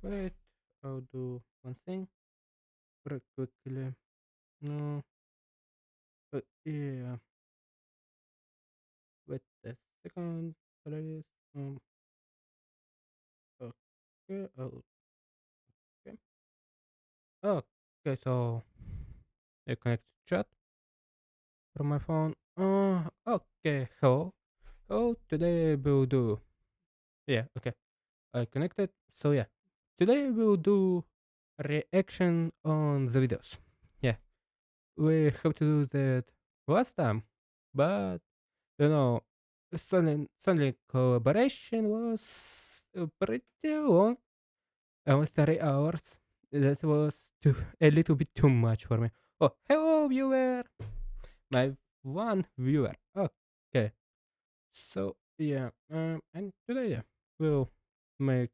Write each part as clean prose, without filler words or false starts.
Wait, I'll do one thing very quickly. No, yeah, wait a second, please. Um, okay, okay. Okay, so I connect chat from my phone. Okay, hello. Oh, today we'll do. Yeah, okay. I connected. So yeah, today we'll do reaction on the videos. Yeah, we have to do that last time, but you know, suddenly collaboration was pretty long, almost 3 hours. That was a little bit too much for me. Oh, hello viewer, my one viewer. Okay, so yeah, and today yeah, we'll make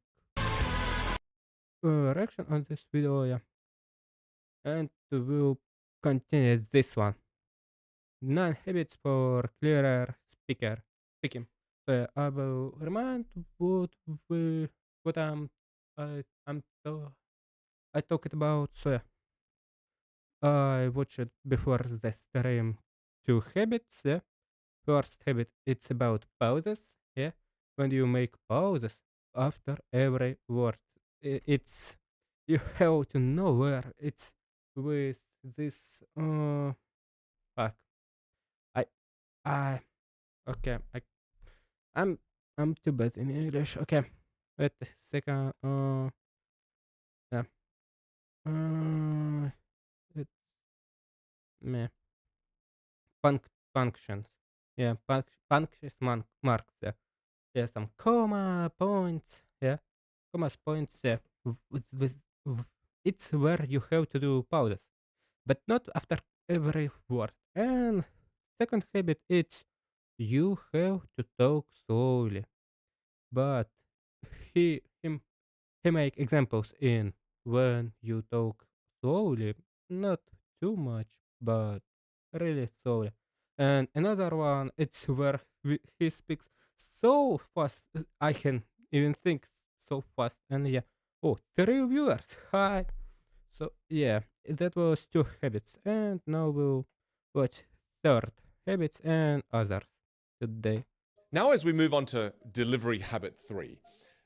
reaction on this video, yeah, and we'll continue this one. 9 habits for clearer speaking. I will remind we what I talked about. So yeah, I watched before the stream 2 habits. Yeah, first habit it's about pauses. Yeah, when you make pauses after every word, it's you have to know where it's with this. Fuck. I I okay. I'm I'm too bad in English. Okay, wait a second. Yeah. Uh, it's meh. Functions. Yeah, functions marks. Yeah, yeah. Some comma points. Yeah, commas points. Yeah, it's where you have to do pauses, but not after every word. And second habit, it's you have to talk slowly, but he him he make examples in when you talk slowly, not too much, but really slowly. And another one, it's where he speaks so fast, I can even think so fast. And yeah, oh, 3 viewers, hi. So yeah, that was 2 habits, and now we'll watch third habits and others today. Now, as we move on to delivery habit 3,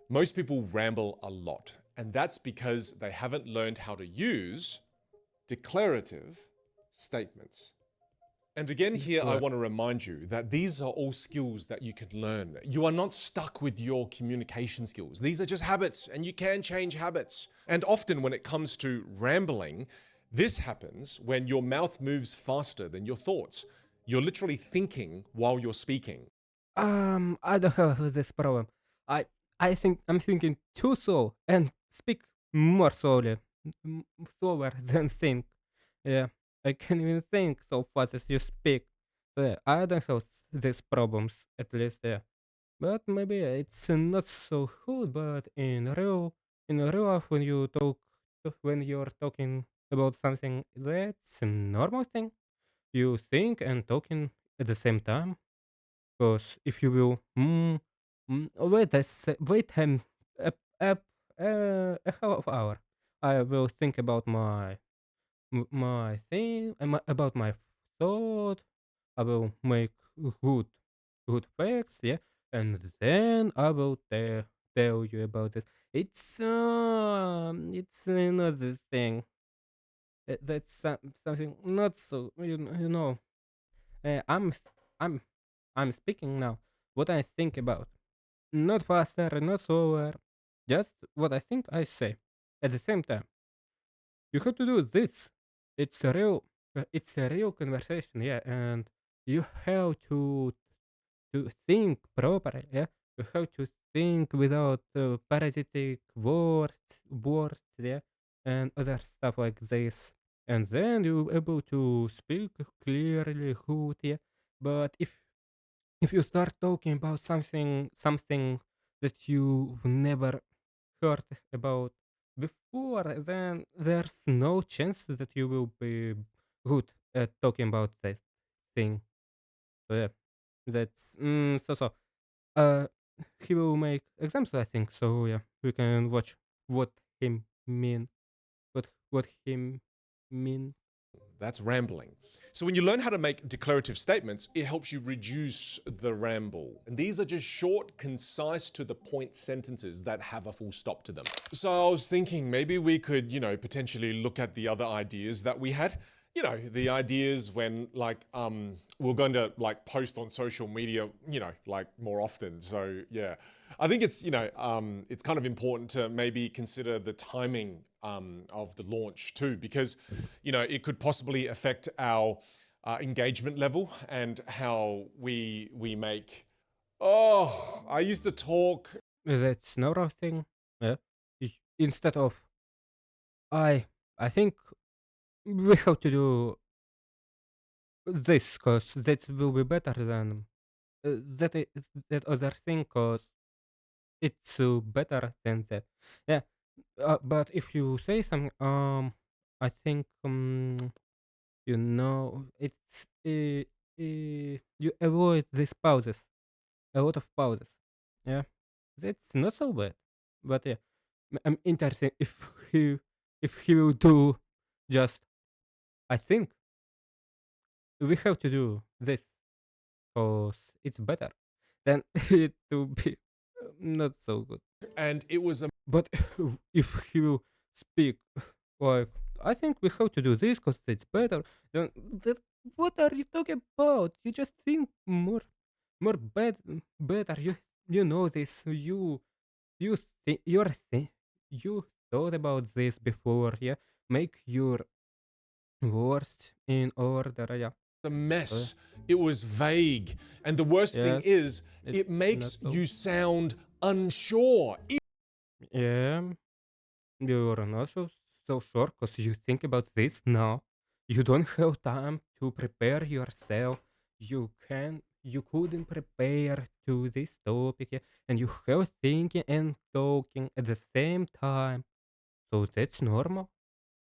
most people ramble a lot, and that's because they haven't learned how to use declarative statements. And again, here I Declare. want to remind you that these are all skills that you can learn. You are not stuck with your communication skills. These are just habits, and you can change habits. And often, when it comes to rambling, this happens when your mouth moves faster than your thoughts. You're literally thinking while you're speaking. I don't have this problem. I I think I'm thinking too slow and speak more slowly, slower than think. Yeah, I can even think so fast as you speak. So yeah, I don't have these problems at least. Yeah, but maybe it's not so good. But in real life, when you talk, when you're talking about something, that's a normal thing. You think and talking at the same time. Because if you will, wait wait a, a half hour, I will think about my thing, about my thought. I will make good good facts, yeah, and then I will tell you about it. It's another thing. That's something not so you know. Uh, I'm s- I'm I'm speaking now. What I think about. Not faster, not slower. Just what I think I say. At the same time, you have to do this. It's a real conversation, yeah, and you have to think properly, yeah. You have to think without parasitic words, yeah, and other stuff like this, and then you're able to speak clearly, good, yeah. But if you start talking about something that you've never heard about before, then there's no chance that you will be good at talking about this thing. So yeah, that's so. Uh, he will make examples, I think. So yeah, we can watch what he mean, what he mean. That's rambling. So when you learn how to make declarative statements, it helps you reduce the ramble. And these are just short, concise, to the point sentences that have a full stop to them. So I was thinking maybe we could, potentially look at the other ideas that we had. The ideas when we're going to post on social media, more often. So yeah, I think it's kind of important to maybe consider the timing of the launch too, because it could possibly affect our engagement level and how we make. Oh, I used to talk. That's another thing. Yeah. Instead of I, I think we have to do this because that will be better than that. That other thing because it's better than that. Yeah. But if you say something, I think it's you avoid these pauses, a lot of pauses. Yeah, that's not so bad. But yeah, I'm interested if he will do just. I think we have to do this because it's better than it to be not so good. And it was But if he will speak like, I think we have to do this because it's better, then that, what are you talking about? You just think more better. You know this. You think you thought about this before. Yeah, make your worst in order. Yeah. a Uh, mess. It was vague. And the worst thing yes, is, it's it not makes so. you sound unsure. Yeah, you're not so sure because you think about this now. You don't have time to prepare yourself. You couldn't prepare to this topic, yeah, and you have thinking and talking at the same time. So that's normal.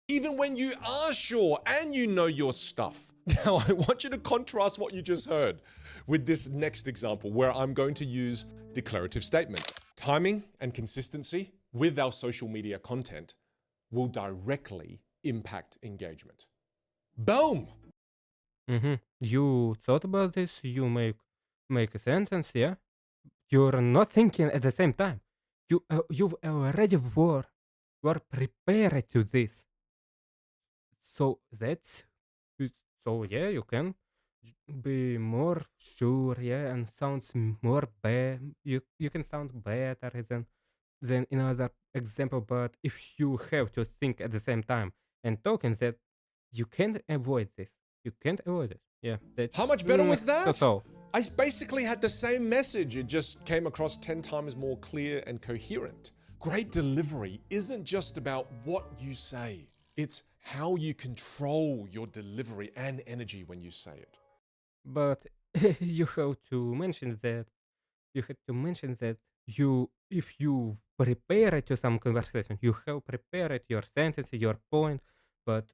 Even when you are sure and you know your stuff. Now, I want you to contrast what you just heard with this next example where I'm going to use declarative statement. Timing and consistency with our social media content will directly impact engagement. Boom! You thought about this. You make a sentence, yeah. You're not thinking at the same time. You already were prepared to this. So that's so yeah, you can be more sure, yeah, and sounds more you can sound better than in other example. But if you have to think at the same time and talking, that you can't avoid this. You can't avoid it. Yeah, How that's much better was so that? so. I basically had the same message, it just came across 10 times more clear and coherent. Great delivery isn't just about what you say, it's how you control your delivery and energy when you say it. But you have to mention that you had to mention that if you prepare it to some conversation, you have prepared your sentence, your point. But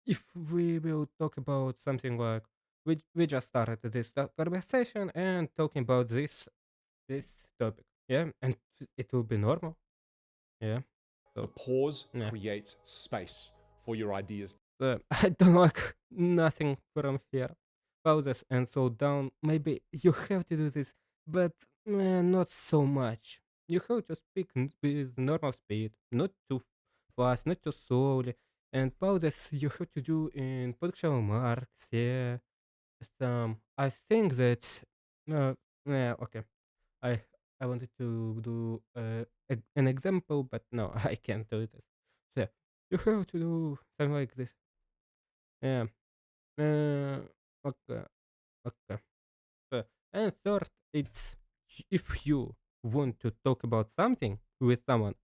if we will talk about something like we just started this conversation and talking about this topic, yeah, and it will be normal, yeah. The So pause yeah, creates space for your ideas. I don't like nothing from here. Pauses and slow down. Maybe you have to do this, but not so much. You have to speak with normal speed, not too fast, not too slowly. And pauses you have to do in punctual marks. Yeah, I think that. Uh, yeah, okay. I I wanted to do an example, but no, I can't do it. So yeah, you have to do something like this. Yeah. Uh, okay. Okay. And third, it's if you want to talk about something with someone,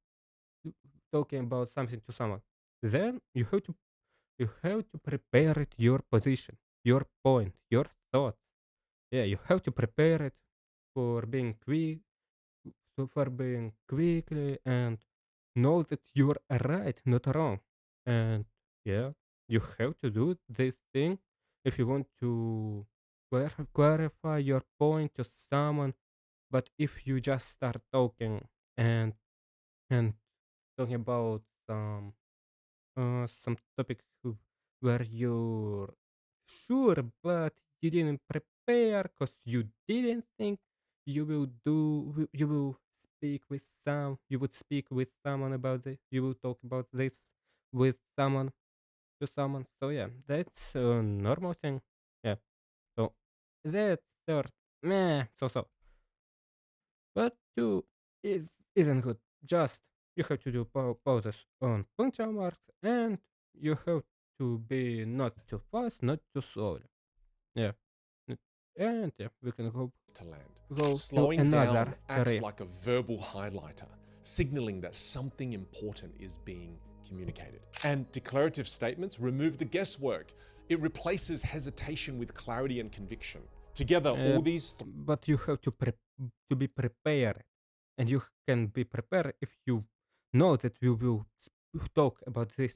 talking about something to someone, then you have to prepare it your position, your point, your thoughts. Yeah, you have to prepare it for being quick, for being quickly, and know that you're right, not wrong. And yeah, you have to do this thing if you want to clarify your point to someone. But if you just start talking and and talking about some topic where you're sure, but you didn't prepare because you didn't think you will you would speak with someone about it. You will talk about this with someone to someone. So yeah, that's a normal thing. Yeah. So that third, meh, so. But two isn't good. Just you have to do pauses on punctual marks, and you have to be not too fast, not too slow. Yeah. N- And yeah, we can to land. go to Slowing down another acts area. like a verbal highlighter, signaling that something important is being communicated. And declarative statements remove the guesswork. It replaces hesitation with clarity and conviction. Together, Uh, all these but you have to be prepared, and you can be prepared if you know that you will talk about this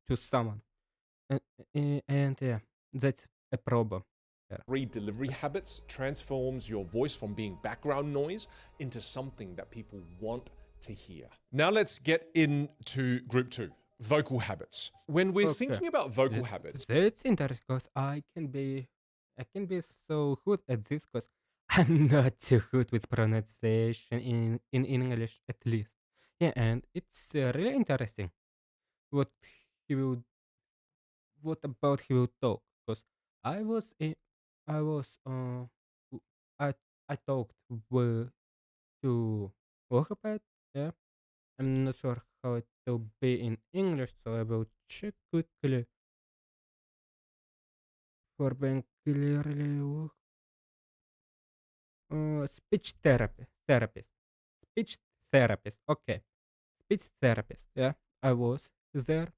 to someone. And, and yeah, that's a problem. Yeah. three delivery habits transforms your voice from being background noise into something that people want to hear. Now let's get into group two, vocal habits. When we're Okay. thinking about vocal habits, That's interesting because I can be so good at this because I'm not too good with pronunciation in English at least. Yeah, and it's really interesting what he will what about he will talk because I was in I was w- I I talked with to orthoped. Yeah, I'm not sure how it will be in English, so I will check quickly for being clearly. Speech therapist. Speech therapist. Okay. Speech therapist. Yeah. I was there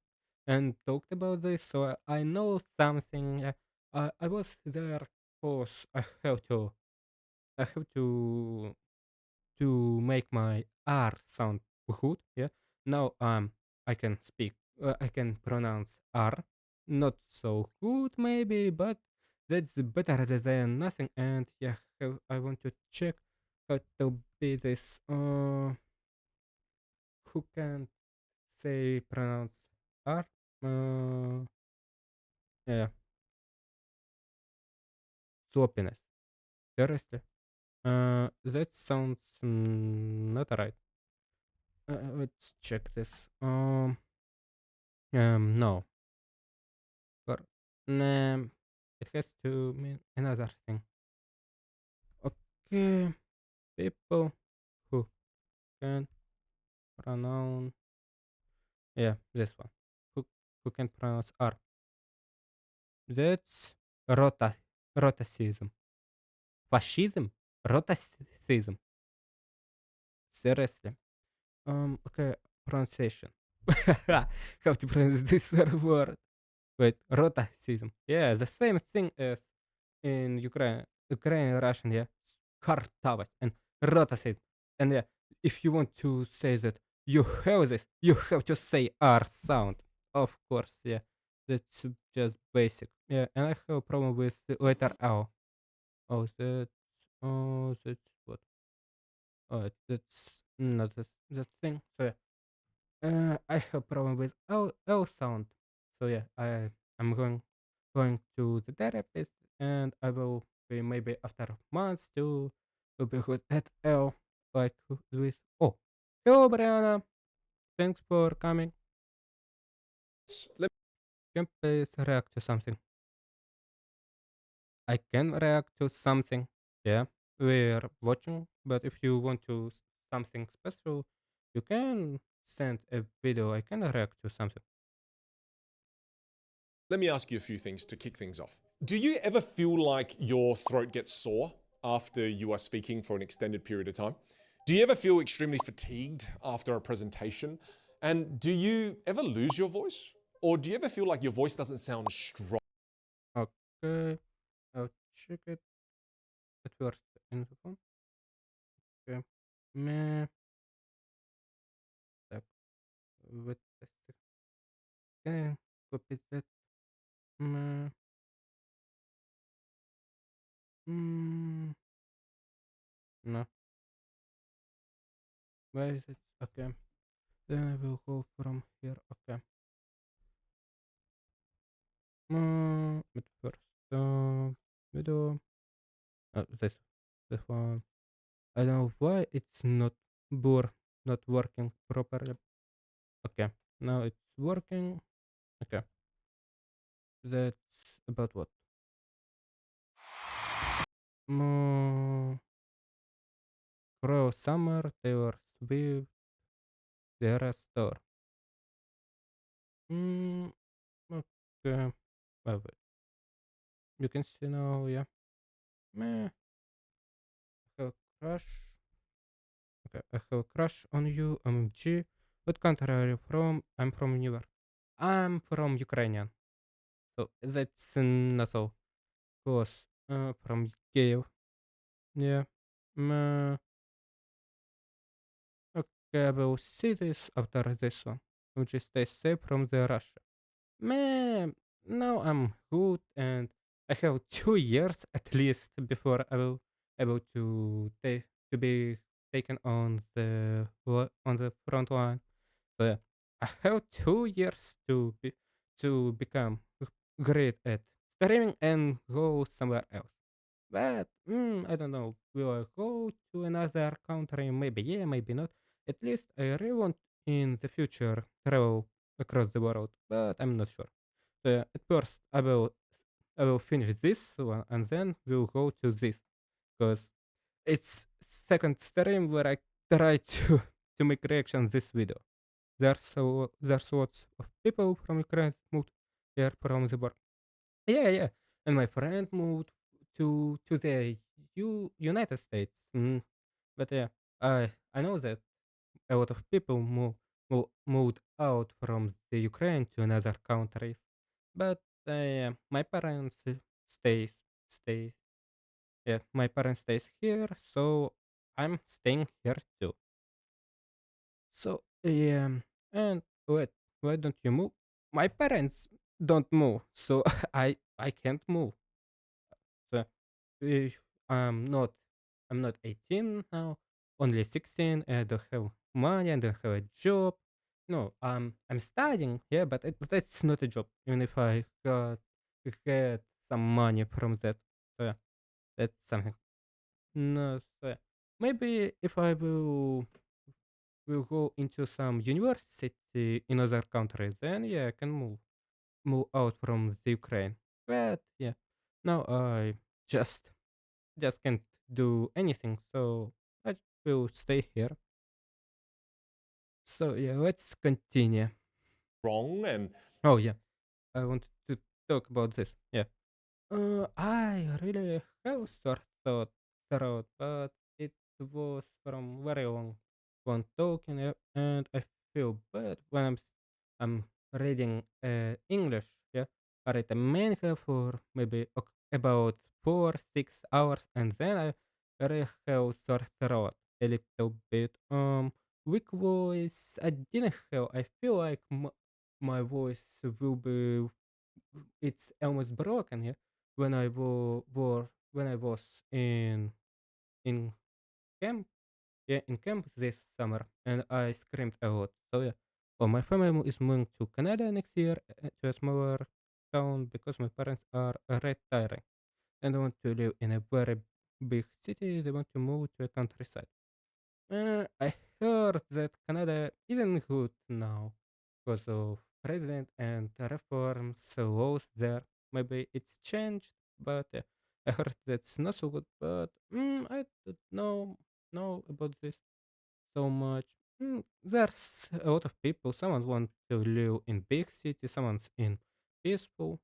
and talked about this, so I know something. I was there because I have to make my R sound good. Yeah. Now I can speak. I can pronounce R. Not so good maybe, but that's better than nothing. And yeah, I want to check how to be this. Who can say pronounce R? Uh, yeah, sloppiness. Seriously. That sounds not right. Let's check this. No. Nah, it has to mean another thing. Okay, people who can pronounce. Yeah, this one. Who who can pronounce R. That's rotacism. Fascism? Rotacism. Seriously. Okay, pronunciation. How to pronounce this word? Wait, rotacism. Yeah, the same thing as in Ukrainian Russian, yeah. Kartavas and rotacism. And yeah, if you want to say that you have this, you have to say R sound. Of course, yeah. That's just basic. Yeah, and I have a problem with the letter L. That's what? Oh, that's not the thing. So yeah. I have problem with L sound. So yeah, I'm going to the therapist, and I will be maybe after months to be good at L like with. Oh, hello, Brianna. Thanks for coming. let Can you please react to something? I can react to something. Yeah, we're watching, but if you want to something special, you can send a video. I can react to something. let me ask you a few things to kick things off. Do you ever feel like your throat gets sore after you are speaking for an extended period of time? Do you ever feel extremely fatigued after a presentation? And do you ever lose your voice? Or do you ever feel like your voice doesn't sound strong? Okay, I'll check it at first in the phone. Okay. Meh. Так, вот copy that. Meh. No, why is it? Okay. Then I will go from here. Okay. But first, video. This one. I don't know why it's not working properly. Okay, now it's working. Okay, that's about what? Mm, Crow Summer, Taylor Swift, the Restore. Mm, okay. Wait. You can see now, yeah. Meh, I have a crush. Okay, I have a crush on you, OMG. What country are you from? I'm from New York. I'm from Ukrainian. So that's not so close. From Kiev. Yeah. Mm, okay, I will see this after this one. Will just stay safe from the Russia. Man, now I'm good and I have 2 years at least before I will able to be taken on on the front line. So yeah, I have 2 years to become great at streaming and go somewhere else. But I don't know. Will I go to another country? Maybe yeah, maybe not. At least I really want in the future travel across the world, but I'm not sure. So yeah, at first I will finish this one and then we'll go to this because it's second stream where I try to to make reaction this video. There's lots of people from Ukraine moved here from the war. Yeah, yeah. And my friend moved to the United States. But yeah, I know that a lot of people moved out from the Ukraine to another countries. But yeah, my parents stays stays. Yeah, my parents stays here, so I'm staying here too. So yeah, and why don't you move? My parents don't move, so I can't move. So if I'm not 18 now, only 16. I don't have money. I don't have a job. No, I'm studying. Yeah, but that's not a job. Even if I get some money from that, so yeah, that's something. No, so yeah. Maybe if I will go into some university in other countries, then yeah, I can move out from the Ukraine. But yeah, now I just just can't do anything, so I will stay here. So yeah, let's continue. Wrong and Oh yeah, I want to talk about this. Yeah. I really have thought, but it was from very long talking, and I feel bad when I'm reading English. Yeah, I read a manga for maybe about 4 6 hours, and then I really have sore throat a little bit. Weak voice. I didn't have. I feel like my voice will be it's almost broken, yeah. When I was in camp, yeah, in camp this summer, and I screamed a lot. So yeah, well, my family is moving to Canada next year to a smaller town because my parents are retiring and want to live in a very big city. They want to move to a countryside. I heard that Canada isn't good now because of president and reforms laws there. Maybe it's changed, but I heard that's not so good. But I don't know about this so much. There's a lot of people. Someone want to live in big city. Someone's in peaceful.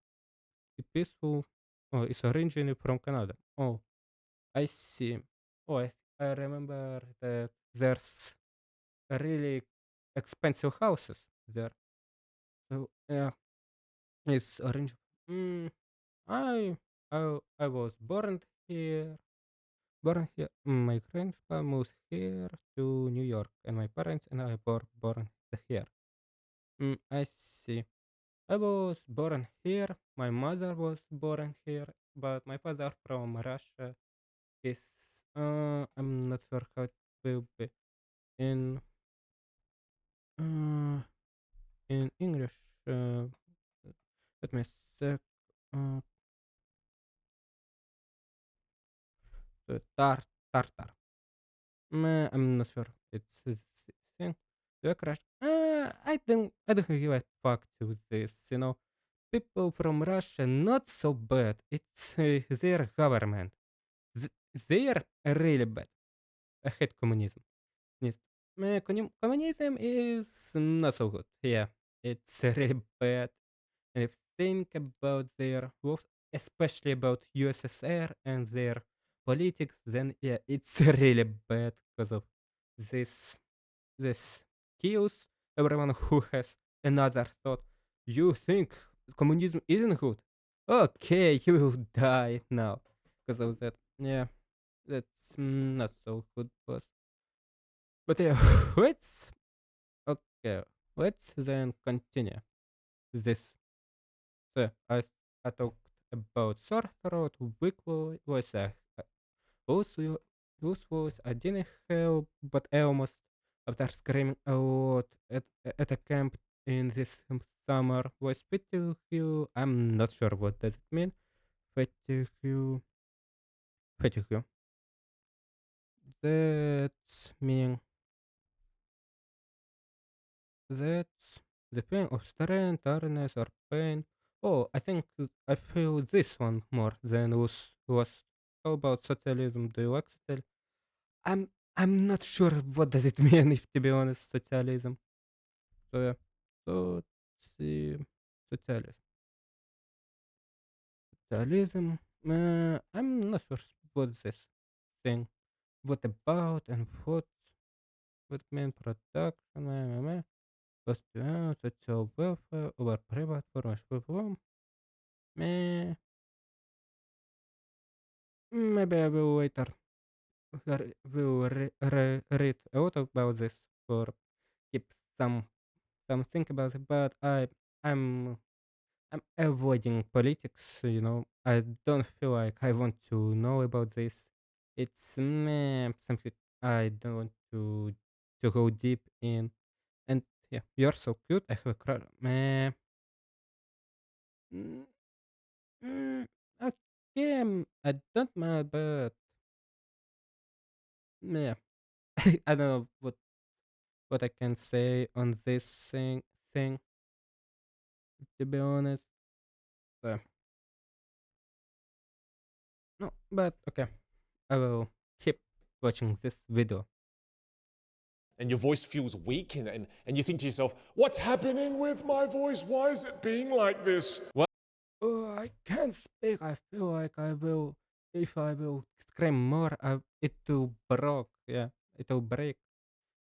Peaceful. Oh, it's originally from Canada. Oh, I see. Oh, I remember that there's really expensive houses there. So yeah, it's orange. Mm, I I was born here. Born here. My grandpa moved here to New York, and my parents and I were born here. I see. I was born here. My mother was born here, but my father from Russia is. I'm not sure how it will be in Uh, in English, let me check. Uh, the tartar. I'm not sure. It's a thing. Do I crash? I don't give a fuck to this. People from Russia not so bad. It's their government. Th- they are really bad. I hate communism. Yes. Communism is not so good. Yeah, it's really bad. And if you think about their works, especially about USSR and their politics, then yeah, it's really bad because of this this kills everyone who has another thought. You think communism isn't good? Okay, you will die now because of that. Yeah, that's not so good, boss. But yeah, let's okay. Let's then continue this. So I talked about sore throat, weak voice, also loose voice. I didn't have, but I almost after screaming a lot at a camp in this summer was fatigue. I'm not sure what does it mean. Fatigue. Fatigue. That's meaning that's the pain of strain, tiredness, or pain. Oh, I think I feel this one more than was. How about socialism? Do you like socialism? I'm I'm not sure what does it mean, if to be honest, socialism. So yeah, so see, socialism. Socialism. I'm not sure what's this thing. What about and what mean production? Cost social welfare over private form. Meh, maybe I will later read a lot about this for keep some think about it. But I'm avoiding politics. I don't feel like I want to know about this. It's something I don't want to go deep in. And yeah, you're so cute. I have a crush. Meh. Mm, mm, okay, I don't mind, but yeah, I don't know what I can say on this thing. To be honest, uh, no, but okay, I will keep watching this video. And your voice feels weak, and you think to yourself, what's happening with my voice? Why is it being like this? Well, Oh, I can't speak. I feel like I will, if I will scream more, it will break. Yeah, it will break.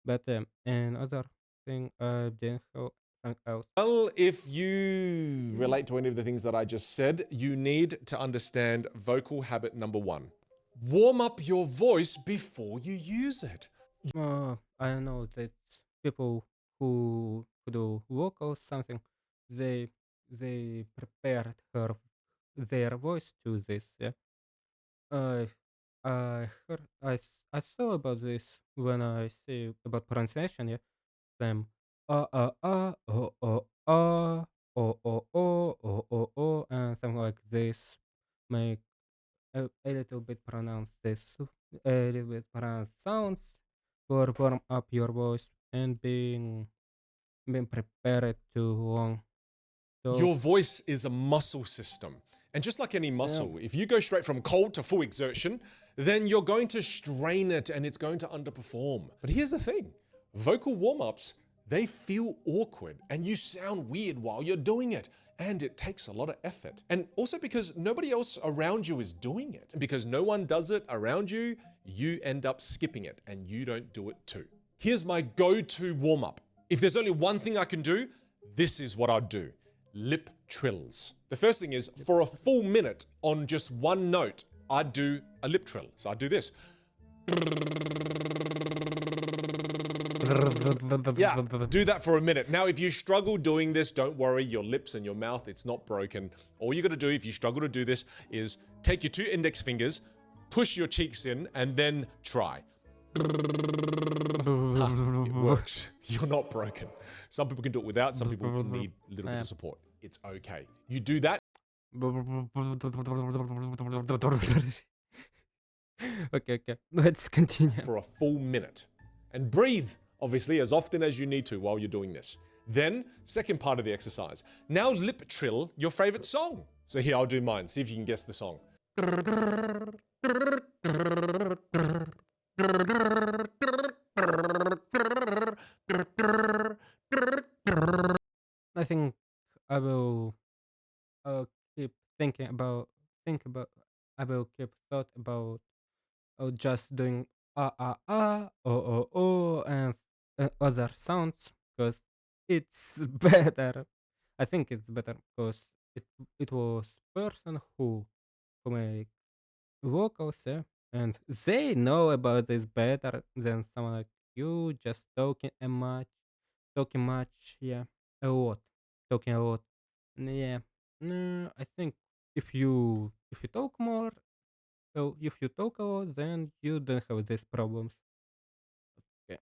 But another thing, I didn't have something else. Well, if you relate to any of the things that I just said, you need to understand vocal habit number one. Warm up your voice before you use it. I know that people who do vocals something, they they prepared their voice to this. Yeah, I I heard I saw about this when I see about pronunciation. Yeah, them and something like this make a little bit pronounce this a little bit pronounce sounds for warm up your voice and being prepared to long talk. Your voice is a muscle system. And just like any Yeah. muscle, if you go straight from cold to full exertion, then you're going to strain it and it's going to underperform. But here's the thing, vocal warm ups, they feel awkward and you sound weird while you're doing it. And it takes a lot of effort. And also because nobody else around you is doing it. And because no one does it around you, you end up skipping it and you don't do it too. Here's my go to warm up. If there's only one thing I can do, this is what I'd do. Lip trills. The first thing is, for a full minute on just one note, I'd do a lip trill. So I'd do this. Yeah, do that for a minute. Now, if you struggle doing this, don't worry, your lips and your mouth, it's not broken. All you gotta do if you struggle to do this is take your 2 index fingers, push your cheeks in, and then try. It works. You're not broken. Some people can do it without, some people need a little bit of support. It's okay. You do that. Okay, okay. Let's continue. For a full minute. And breathe, obviously, as often as you need to while you're doing this. Then, second part of the exercise. Now lip trill your favorite song. So here, I'll do mine. See if you can guess the song. I think I will keep thinking about think about I will keep thought about just doing and other sounds because it's better. I think it's better because it it was person who make vocals, yeah, and they know about this better than someone like you just talking much, yeah, a lot, talking a lot. Yeah, no, I think if you talk more, if you talk a lot, then you don't have these problems. Okay.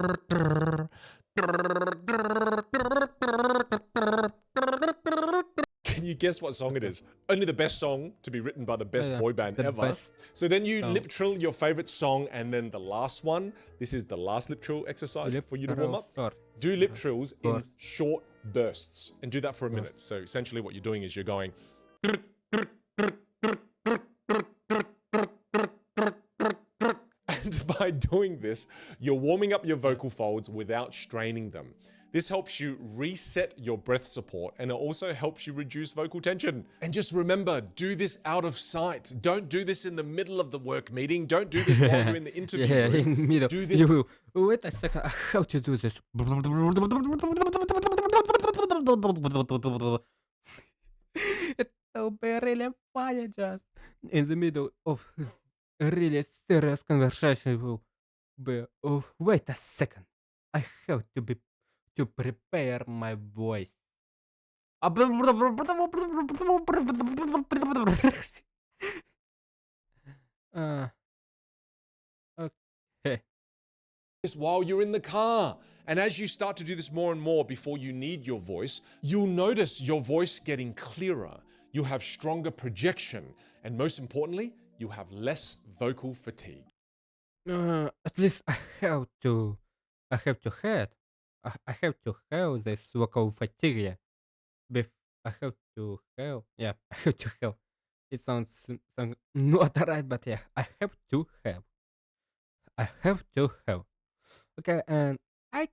Can you guess what song it Okay. is? Only the best song to be written by the best Yeah, boy band the ever. best So then you song. lip trill your favorite song, and then the last one. This is the last lip trill exercise Lip for you to warm trill up. short. Do lip trills in Burst. short bursts and do that for a minute. Burst. So essentially, what you're doing is you're going. And by doing this, you're warming up your vocal folds without straining them. This helps you reset your breath support, and it also helps you reduce vocal tension. And just remember, do this out of sight. Don't do this in the middle of the work meeting. Don't do this while you're in the interview Yeah, room. in middle. Do this. You will. Wait a second. How to do this? It will be really funny just in the middle of a really serious conversation. Will be. Oh, wait a second. I have to prepare my voice. uh, okay. This while you're in the car. And as you start to do this more and more before you need your voice, you'll notice your voice getting clearer. You have stronger projection. And most importantly, you have less vocal fatigue. At least I have to have, I have to have this vocal fatigue. I have to have, yeah, I have to have. It sounds not right, but yeah, I have to have. I have to have. Okay, and I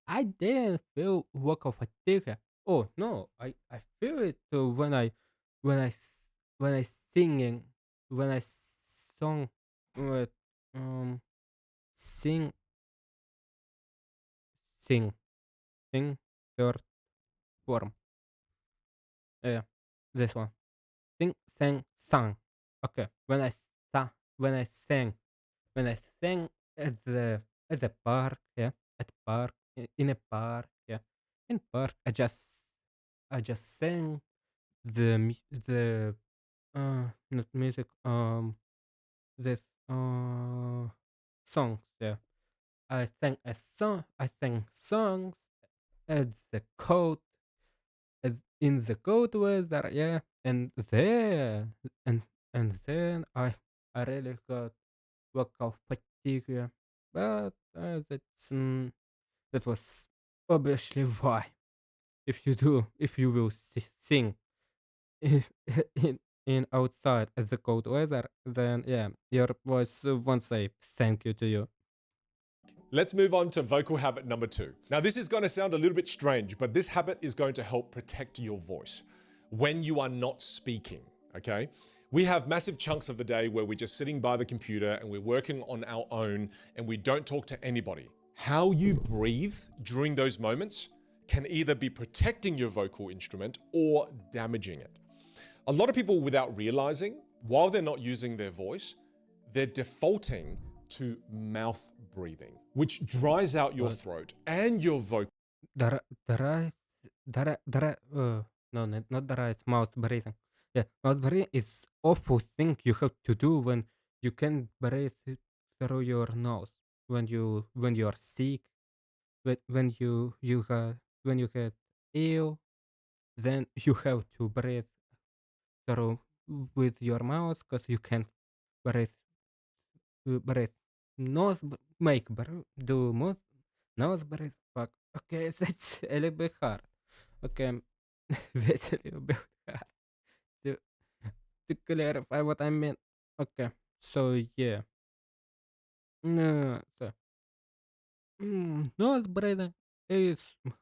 I didn't feel vocal fatigue. Oh no, I feel it when I when I singing when I song with um sing sing sing third form. Yeah, this one. Sing sang sang. Okay, when I sang when I sang at the park, yeah, at park in a park, yeah, in park. I just sang the not music this songs, yeah. I sang songs at the cold in the cold weather, yeah, and then I really got vocal fatigue, yeah. But that was obviously why. If you will sing in in outside at the cold weather, then yeah, your voice won't say thank you to you. Let's move on to vocal habit number 2. Now, this is going to sound a little bit strange, but this habit is going to help protect your voice when you are not speaking, okay? We have massive chunks of the day where we're just sitting by the computer and we're working on our own and we don't talk to anybody. How you breathe during those moments can either be protecting your vocal instrument or damaging it. A lot of people, without realizing, while they're not using their voice, they're defaulting to mouth breathing, which dries out your But throat and your vocal. the right no, not the right mouth breathing. Yeah, mouth breathing is awful thing you have to do when you can breathe through your nose when you are sick. when you get ill, then you have to breathe through with your mouth because you can't breathe breathe nose make do most nose breathe. Fuck. Okay, that's a little bit hard. Okay, that's a little bit hard to clarify what I meant. Okay, so yeah, so nose breathing is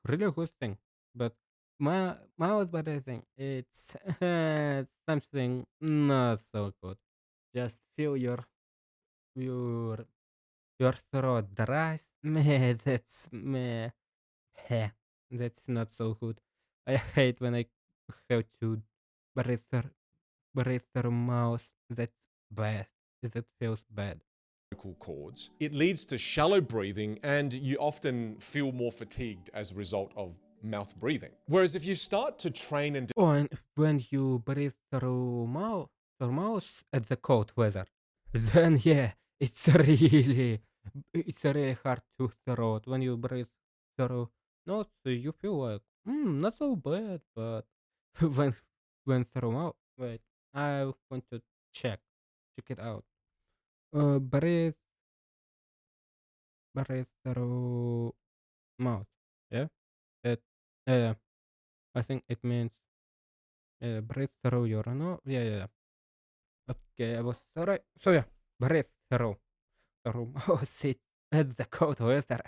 really good thing, but mouth breathing it's something not so good. Just feel your your throat dries. Meh, heh, that's not so good. I hate when I have to breathe through, breathe through mouth. That's bad. That feels bad. Vocal cords. It leads to shallow breathing, and you often feel more fatigued as a result of mouth breathing. Whereas if you start to train and Oh, and when you breathe through mouth at the cold weather, then yeah, it's really hard to throat. When you breathe through nose, you feel like not so bad, but when when through mouth, wait, I want to check it out. Breathe through mouth. Yeah, it I think it means breathe through your nose. Yeah, yeah, yeah. Okay, I was sorry. So yeah, breathe through mouth. It at the cold weather.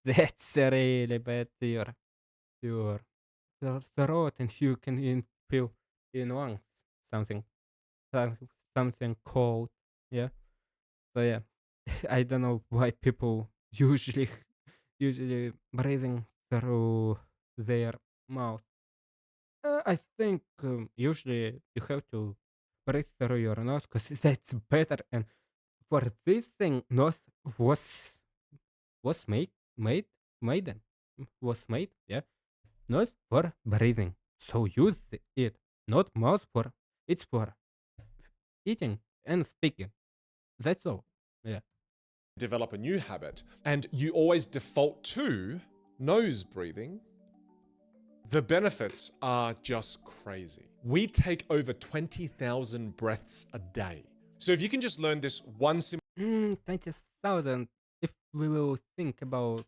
That's really bad to your throat, and you can feel in lungs something some- something cold. Yeah. So yeah, I don't know why people usually breathing through their mouth. I think usually you have to breathe through your nose because that's better. And for this thing, nose was was made made them was made. Yeah, nose for breathing. So use it, not mouth for. It's for eating and speaking. That's all. Yeah. develop a new habit, and you always default to nose breathing, the benefits are just crazy. We take over 20,000 breaths a day. So if you can just learn this one simple 20,000. If we will think about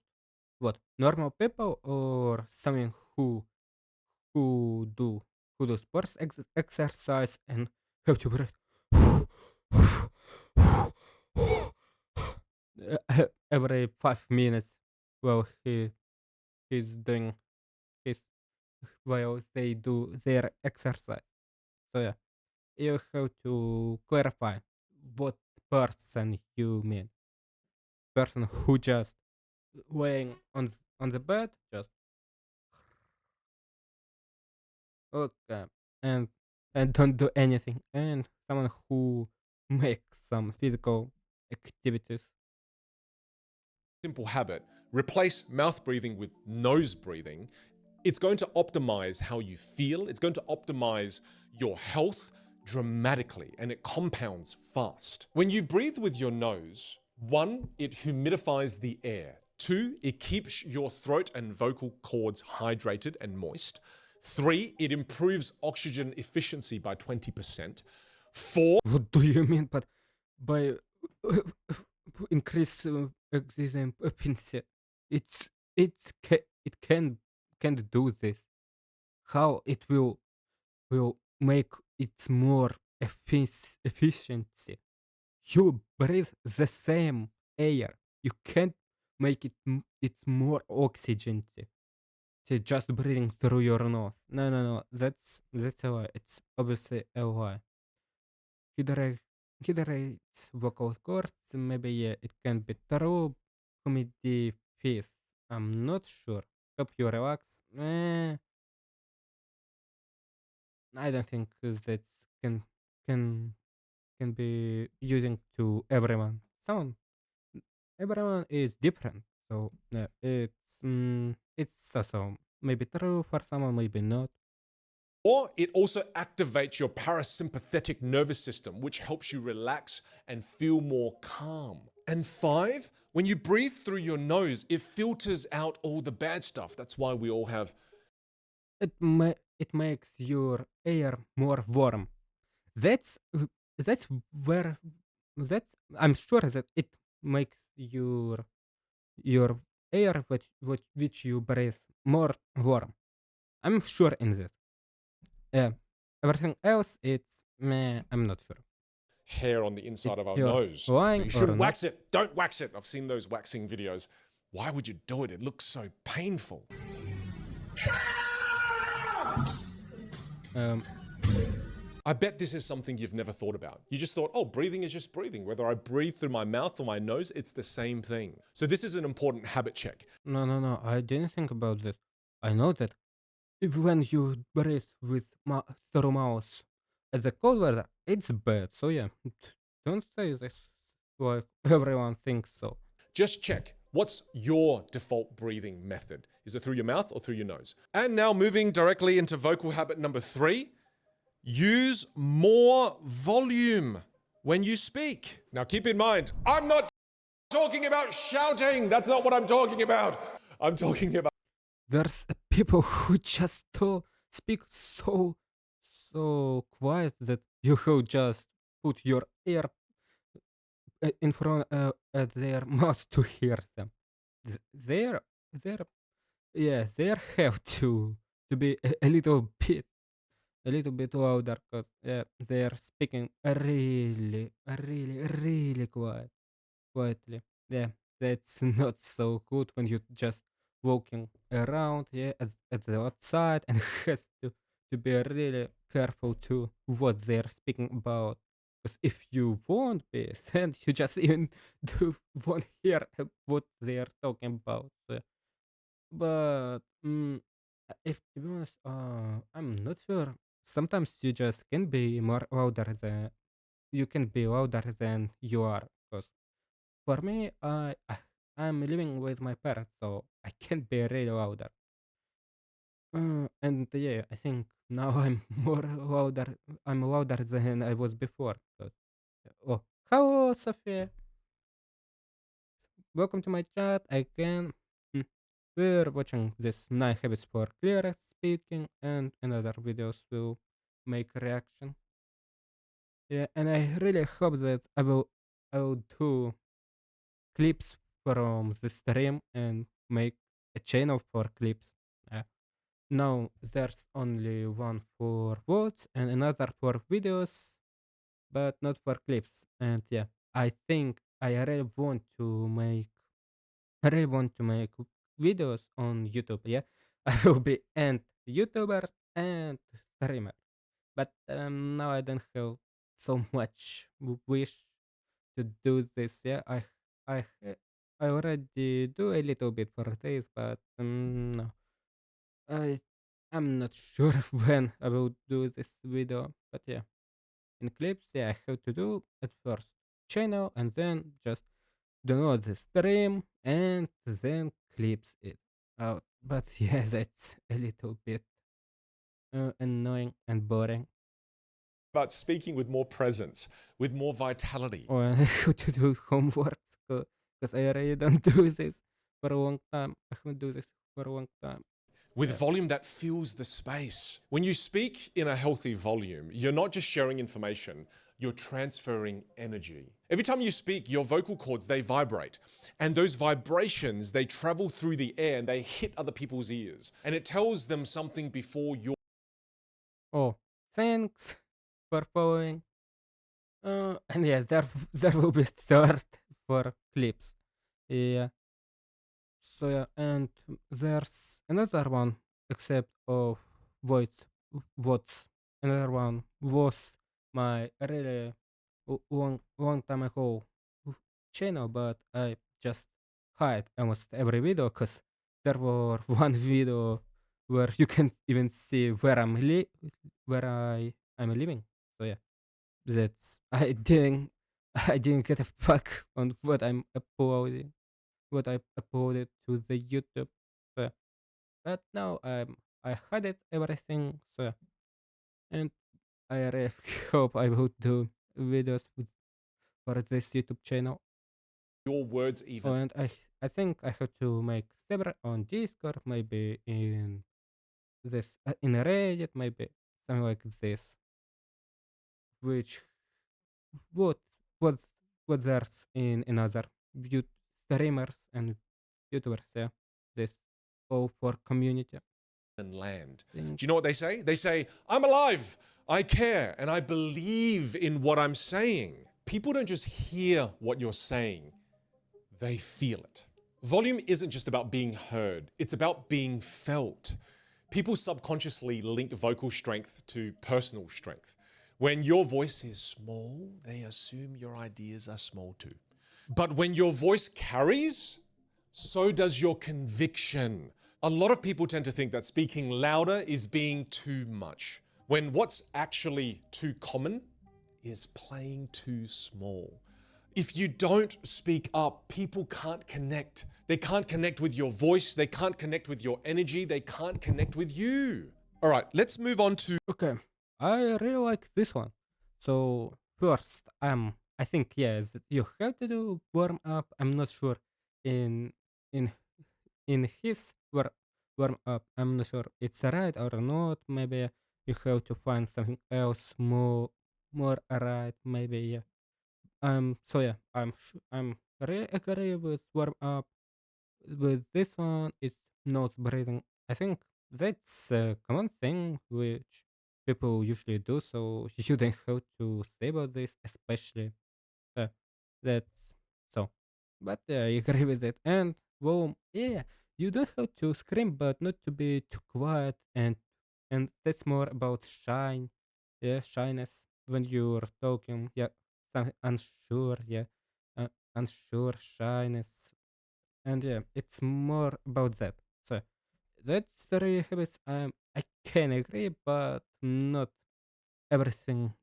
what normal people or someone who do who do sports exercise and have to breathe every 5 minutes while he's doing his while they do their exercise. So yeah, you have to clarify what person you mean. Person who just laying on the bed, just okay, and and don't do anything, and someone who makes some physical activities. habit, replace mouth breathing with nose breathing. It's going to optimize how you feel, it's going to optimize your health dramatically, and it compounds fast. When you breathe with your nose, one, it humidifies the air. Two, it keeps your throat and vocal cords hydrated and moist. Three, it improves oxygen efficiency by 20%. Four, What do you mean? But by increase oxygen efficiency, it can't do this. How it will make it more efficiency? You breathe the same air. You can't make it more oxygen. Just breathing through your nose. No, no, no. That's a lie. It's obviously a lie. Hydrate, hydrates vocal cords. Maybe yeah, it can be true. Comedy face. I'm not sure. Help you relax. I don't think that can can can be using to everyone. Someone everyone is different, so it's so maybe true for someone, maybe not. or it also activates your parasympathetic nervous system, which helps you relax and feel more calm. And five, When you breathe through your nose, it filters out all the bad stuff. That's why we all have. It makes your air more warm. That's that's where that's I'm sure that it makes your air which you breathe more warm. I'm sure in this. Yeah. Everything else, it's meh. I'm not sure. Hair on the If inside of our you're nose. So lying you or shouldn't not. wax it. Don't wax it. I've seen those waxing videos. Why would you do it? It looks so painful. Um, I bet this is something you've never thought about. You just thought, oh, breathing is just breathing. Whether I breathe through my mouth or my nose, it's the same thing. So this is an important habit check. no. I didn't think about this. I know that if when you breathe with through mouth at the cold weather, it's bad. So yeah, don't say this like everyone thinks so. Just check. What's your default breathing method? Is it through your mouth or through your nose? And now moving directly into vocal habit number 3, use more volume when you speak. Now keep in mind, I'm not talking about shouting. That's not what I'm talking about. I'm talking about. There's people who just speak so quiet that you could just put your ear in front at their mouth to hear them. They're they're yeah they have to be a little bit louder because yeah, they're speaking really quietly. Yeah, that's not so good when you're just walking around, yeah, at the outside and has to be really careful to what they're speaking about. Because if you won't be, then you just even won't hear what they're talking about. So, but if to be honest, I'm not sure. Sometimes you just can be more louder than you can be louder than you are. Because for me, I'm living with my parents, so I can be really louder. And yeah, I think now I'm more louder. I'm louder than I was before. So, oh, hello, Sophia. Welcome to my chat again. Hmm. We're watching this 9 habits for clear speaking, and another videos will make reaction. Yeah, and I really hope that I will do clips from the stream and make a channel for clips. Uh, Now there's only one for words and another for videos, but not for clips. And yeah, I think I really want to make videos on YouTube. Yeah, I will be an YouTuber and streamer. But now I don't have so much wish to do this. Yeah, I ha- I already do a little bit for this, but no, I I'm not sure when I will do this video. But yeah, in clips, yeah, I have to do at first channel and then just download the stream and then clips it out. But yeah, that's a little bit annoying and boring. About speaking with more presence, with more vitality. Or I have to do homeworks because I already don't do this for a long time. I haven't do this for a long time. With Yeah. volume that fills the space. When you speak in a healthy volume, you're not just sharing information, you're transferring energy. Every time you speak, your vocal cords, they vibrate. And those vibrations, they travel through the air and they hit other people's ears. And it tells them something before your. Oh, thanks for following. And yes, there will be third for clips. Yeah. So yeah, and there's another one except of voice what's another one was my really long time ago channel, but I just hide almost every video because there were one video where you can even see where where I'm living. So yeah, that's I didn't get a fuck on what I uploaded to the YouTube. So, but now I had it everything. So and I really hope I will do videos for this YouTube channel. your words even And I think I have to make several on Discord, maybe in Reddit, maybe something like this, which what what what there's in another streamers and YouTubers, yeah, this all for community land. Do you things. know what they say? They say, I'm alive, I care, and I believe in what I'm saying. People don't just hear what you're saying, they feel it. Volume isn't just about being heard, it's about being felt. People subconsciously link vocal strength to personal strength. When your voice is small, they assume your ideas are small too. But when your voice carries, so does your conviction. A lot of people tend to think that speaking louder is being too much, when what's actually too common is playing too small. If you don't speak up, people can't connect. They can't connect with your voice, they can't connect with your energy, they can't connect with you. All right, let's move on to Okay, I really like this one. So first, I think yes, you have to do warm up. I'm not sure in in in his warm up. I'm not sure it's right or not. Maybe you have to find something else more right. Maybe yeah. So yeah, I'm really agree with warm up. With this one, it's nose breathing. I think that's a common thing which people usually do. So you shouldn't have to say about this, especially uh, that's so. But I agree with it. And well, yeah, you don't have to scream, but not to be too quiet. And that's more about shyness when you're talking. Yeah, unsure. Yeah, unsure, shyness, and yeah, it's more about that. So that's three habits. I can agree, but not everything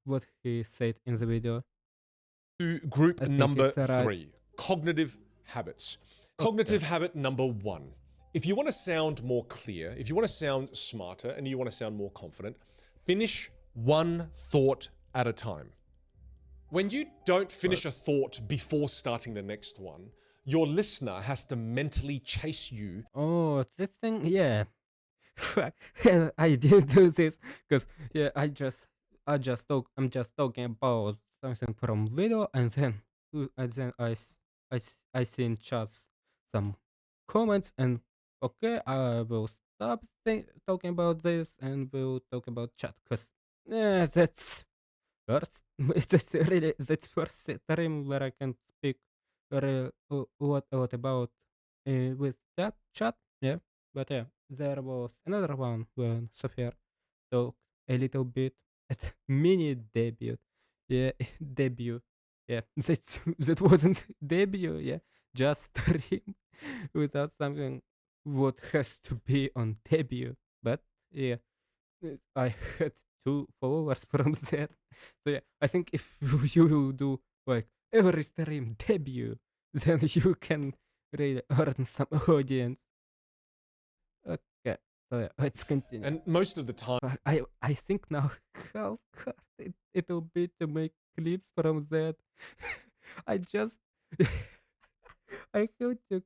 what he said in the video. group I think number it's right. 3, cognitive habits. Okay. Cognitive habit number 1. If you want to sound more clear, if you want to sound smarter, and you want to sound more confident, finish one thought at a time. When you don't But finish a thought before starting the next one, your listener has to mentally chase you. oh, this thing, yeah. I didn't do this because yeah, I'm just talking about something from video, and then I see in chat some comments, and okay, I will stop talking about this and we'll talk about chat because yeah, that's first. That's first time where I can speak what about with that chat. Yeah, but yeah, there was another one when Sophia talked a little bit at mini debut. Yeah, debut. Yeah, that wasn't debut. Yeah, just stream without something what has to be on debut. But yeah, I had 2 followers from that. So yeah, I think if you do like every stream debut, then you can really earn some audience. Okay, so yeah, let's continue. And most of the time, I think now how hard it'll be to make clips from that. I just I have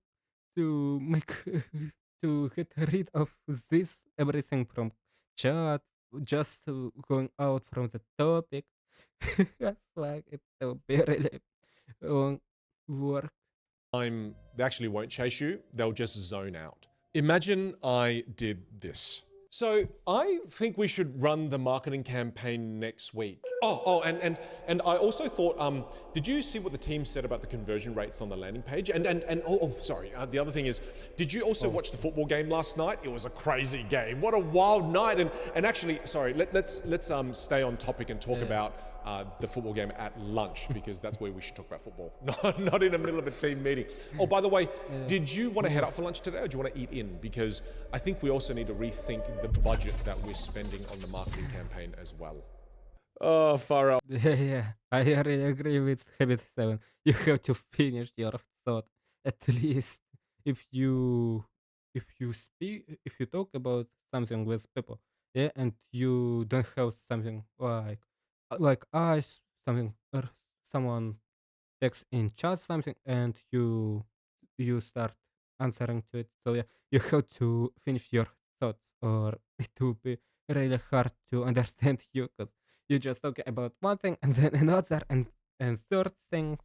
to make to get rid of this everything from chat, just going out from the topic. Like it will be really long work. they actually won't chase you, they'll just zone out. Imagine I did this. So I think we should run the marketing campaign next week. And I also thought, did you see what the team said about the conversion rates on the landing page? Sorry. The other thing is, did you also Oh, watch the football game last night? It was a crazy game. What a wild night! And actually, sorry, let's stay on topic and talk yeah. about the football game at lunch, because that's where we should talk about football, not in the middle of a team meeting. Oh, by the way, Yeah. did you want to head Oof. out for lunch today, or do you want to eat in? Because I think we also need to rethink the budget that we're spending on the marketing campaign as well. Oh, far out. Yeah, yeah. I really agree with Habit 7. You have to finish your thought at least if you if you talk about something with people, yeah, and you don't have something like something or someone text in chat something and you start answering to it. So yeah, you have to finish your thoughts, or it will be really hard to understand you because you just talk about one thing and then another and third thing,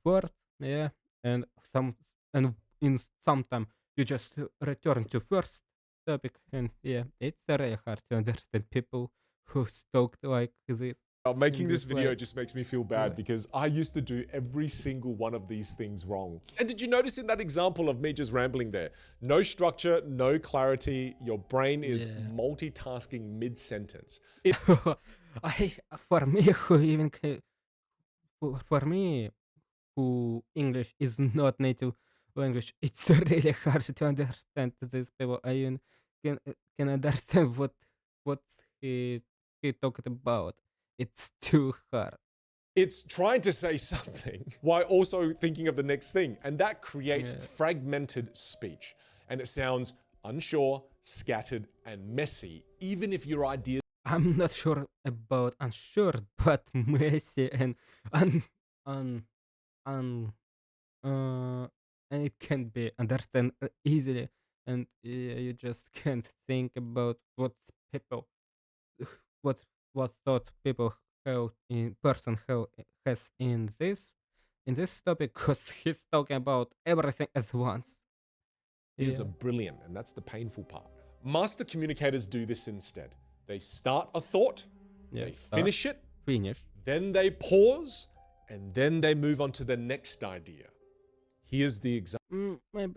fourth, yeah, and some and in some time you just return to first topic, and yeah, it's really hard to understand people who talk like this in Making this this video way. just makes me feel Yeah. bad because I used to do every single one of these things wrong. And did you notice in that example of me just rambling there? No structure, no clarity. Your brain is Yeah. multitasking mid-sentence. I for me who even for me who English is not native language, it's really hard to understand these people. I even can understand what he he talked about. It's too hard. It's trying to say something while also thinking of the next thing. And that creates Yeah. fragmented speech. And it sounds unsure, scattered, and messy, even if your ideas I'm not sure about unsure, but messy and un un un and it can be understand easily, and you just can't think about people what what thought people have in person have has in this topic because he's talking about everything at once. are Yeah, brilliant, and that's the painful part. Master communicators do this instead. They start a thought, yeah. they Start, finish it, finish. then they pause, and then they move on to the next idea. Here's the example. Maybe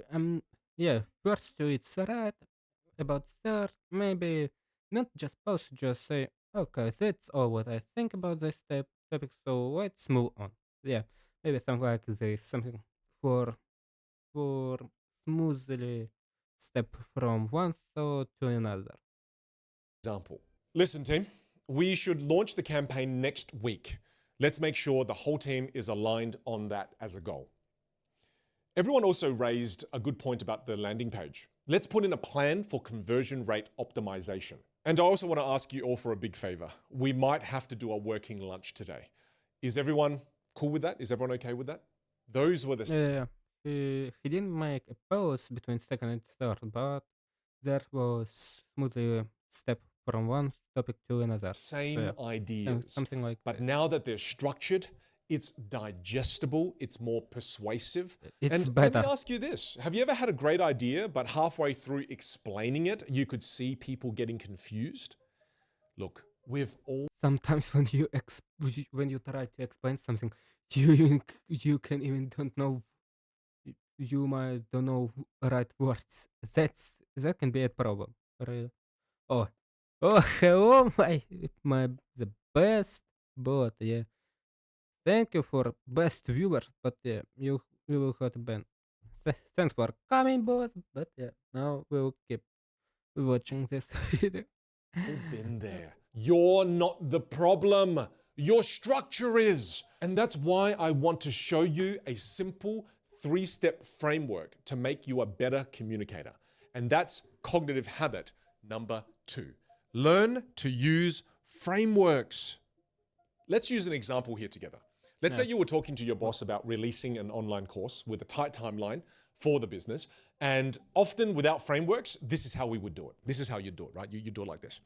yeah. First two it's right. About third, maybe not just pause. Just say, okay, that's all what I think about this topic. So let's move on. Yeah, maybe something like this. Something for for smoothly step from one thought to another. Listen, team, we should launch the campaign next week. Let's make sure the whole team is aligned on that as a goal. Everyone also raised a good point about the landing page. Let's put in a plan for conversion rate optimization. And I also want to ask you all for a big favor. We might have to do a working lunch today. Is everyone cool with that? Is everyone okay with that? Those were the Yeah, he didn't make a pause between second and third, but there was smoothly step from one topic to another. So same yeah, ideas. something like But this. now that they're structured, it's digestible, it's more persuasive. It's And let me better. ask you this. Have you ever had a great idea, but halfway through explaining it, you could see people getting confused? Look, we've all Sometimes when you try to explain something, you can even don't know you might don't know right words. That can be a problem. Really. Oh, oh, hello, my the best bot. Yeah, thank you for best viewers, but yeah, you will have to ban. Thanks for coming, bot. But yeah, now we'll keep watching this video. been there. You're not the problem. Your structure is. And that's why I want to show you a simple 3-step framework to make you a better communicator. And that's cognitive habit number 2. Learn to use frameworks. Let's use an example here together. Let's say you were talking to your boss about releasing an online course with a tight timeline for the business. And often without frameworks, this is how we would do it. This is how you do it, right? You do it like this.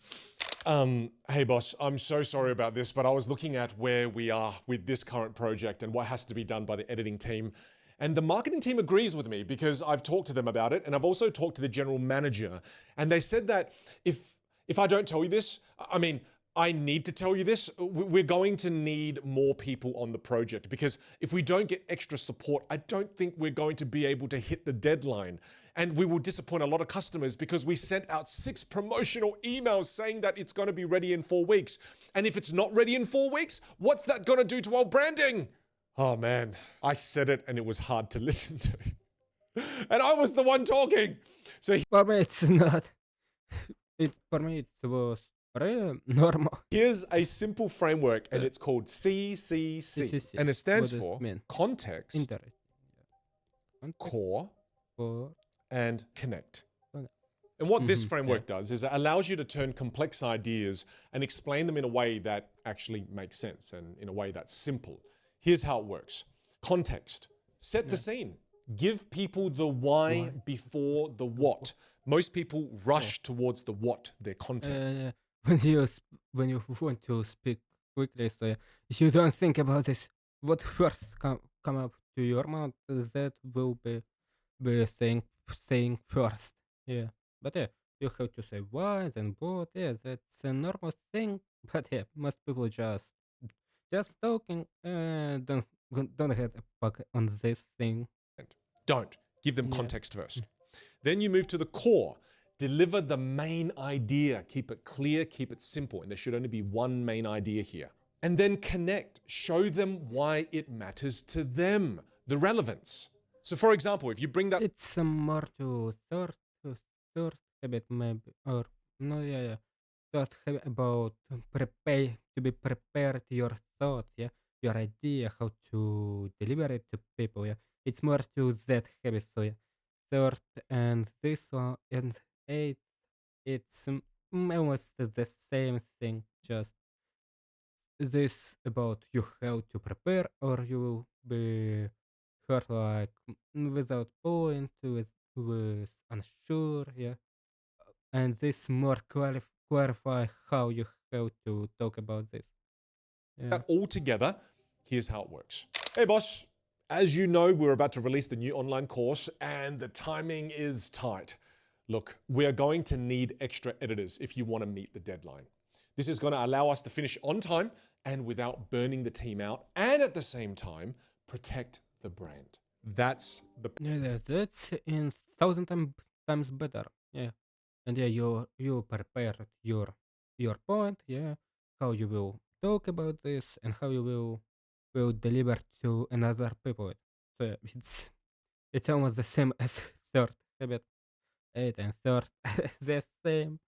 Hey boss, I'm so sorry about this, but I was looking at where we are with this current project and what has to be done by the editing team. And the marketing team agrees with me because I've talked to them about it, and I've also talked to the general manager. And they said that if I don't tell you this, I mean, I need to tell you this. We're going to need more people on the project because if we don't get extra support, I don't think we're going to be able to hit the deadline. And we will disappoint a lot of customers because we sent out 6 promotional emails saying that it's going to be ready in 4 weeks. And if it's not ready in 4 weeks, what's that going to do to our branding? Oh man, I said it and it was hard to listen to. And I was the one talking. So For me, it's not. For me, it was really normal. here's a simple framework, and Yeah. it's called CCC. CCC. And it stands What does it for mean? context, Interest. Contact core, for and connect. Connect. And what this Yeah. framework does is it allows you to turn complex ideas and explain them in a way that actually makes sense and in a way that's simple. Here's how it works. Context. Set the Yeah. scene. Give people the why before the what. Most people rush towards the what, their content. When when you want to speak quickly, so you don't think about this. What first come up to your mouth, that will be saying first. Yeah, but yeah, you have to say why, then what. Yeah, that's a normal thing. But yeah, most people just talking and don't have a fuck on this thing. Don't. Give them Yeah. context first. Then you move to the core. Deliver the main idea. Keep it clear, keep it simple. And there should only be one main idea here. And then connect. Show them why it matters to them. The relevance. So, for example, if you bring that It's more to third habit maybe or no, yeah. Third habit about prepare to be prepared your thoughts, yeah, your idea how to deliver it to people, yeah. It's more to that habit, so yeah. Third and this one and eight, it's almost the same thing, just this about you have to prepare or you will be hurt like without point with unsure, yeah, and this more clarify how you have to talk about this, yeah. all together, here's how it works. Hey, boss. As you know, we're about to release the new online course and the timing is tight. Look, we're going to need extra editors if you want to meet the deadline. This is going to allow us to finish on time and without burning the team out, and at the same time, protect the brand. That's the Yeah, that's in thousand times better, yeah. And yeah, you prepared your point, yeah, how you will talk about this and how you will deliver to another people. So yeah, it's almost the same as third habit, eight and third, the same.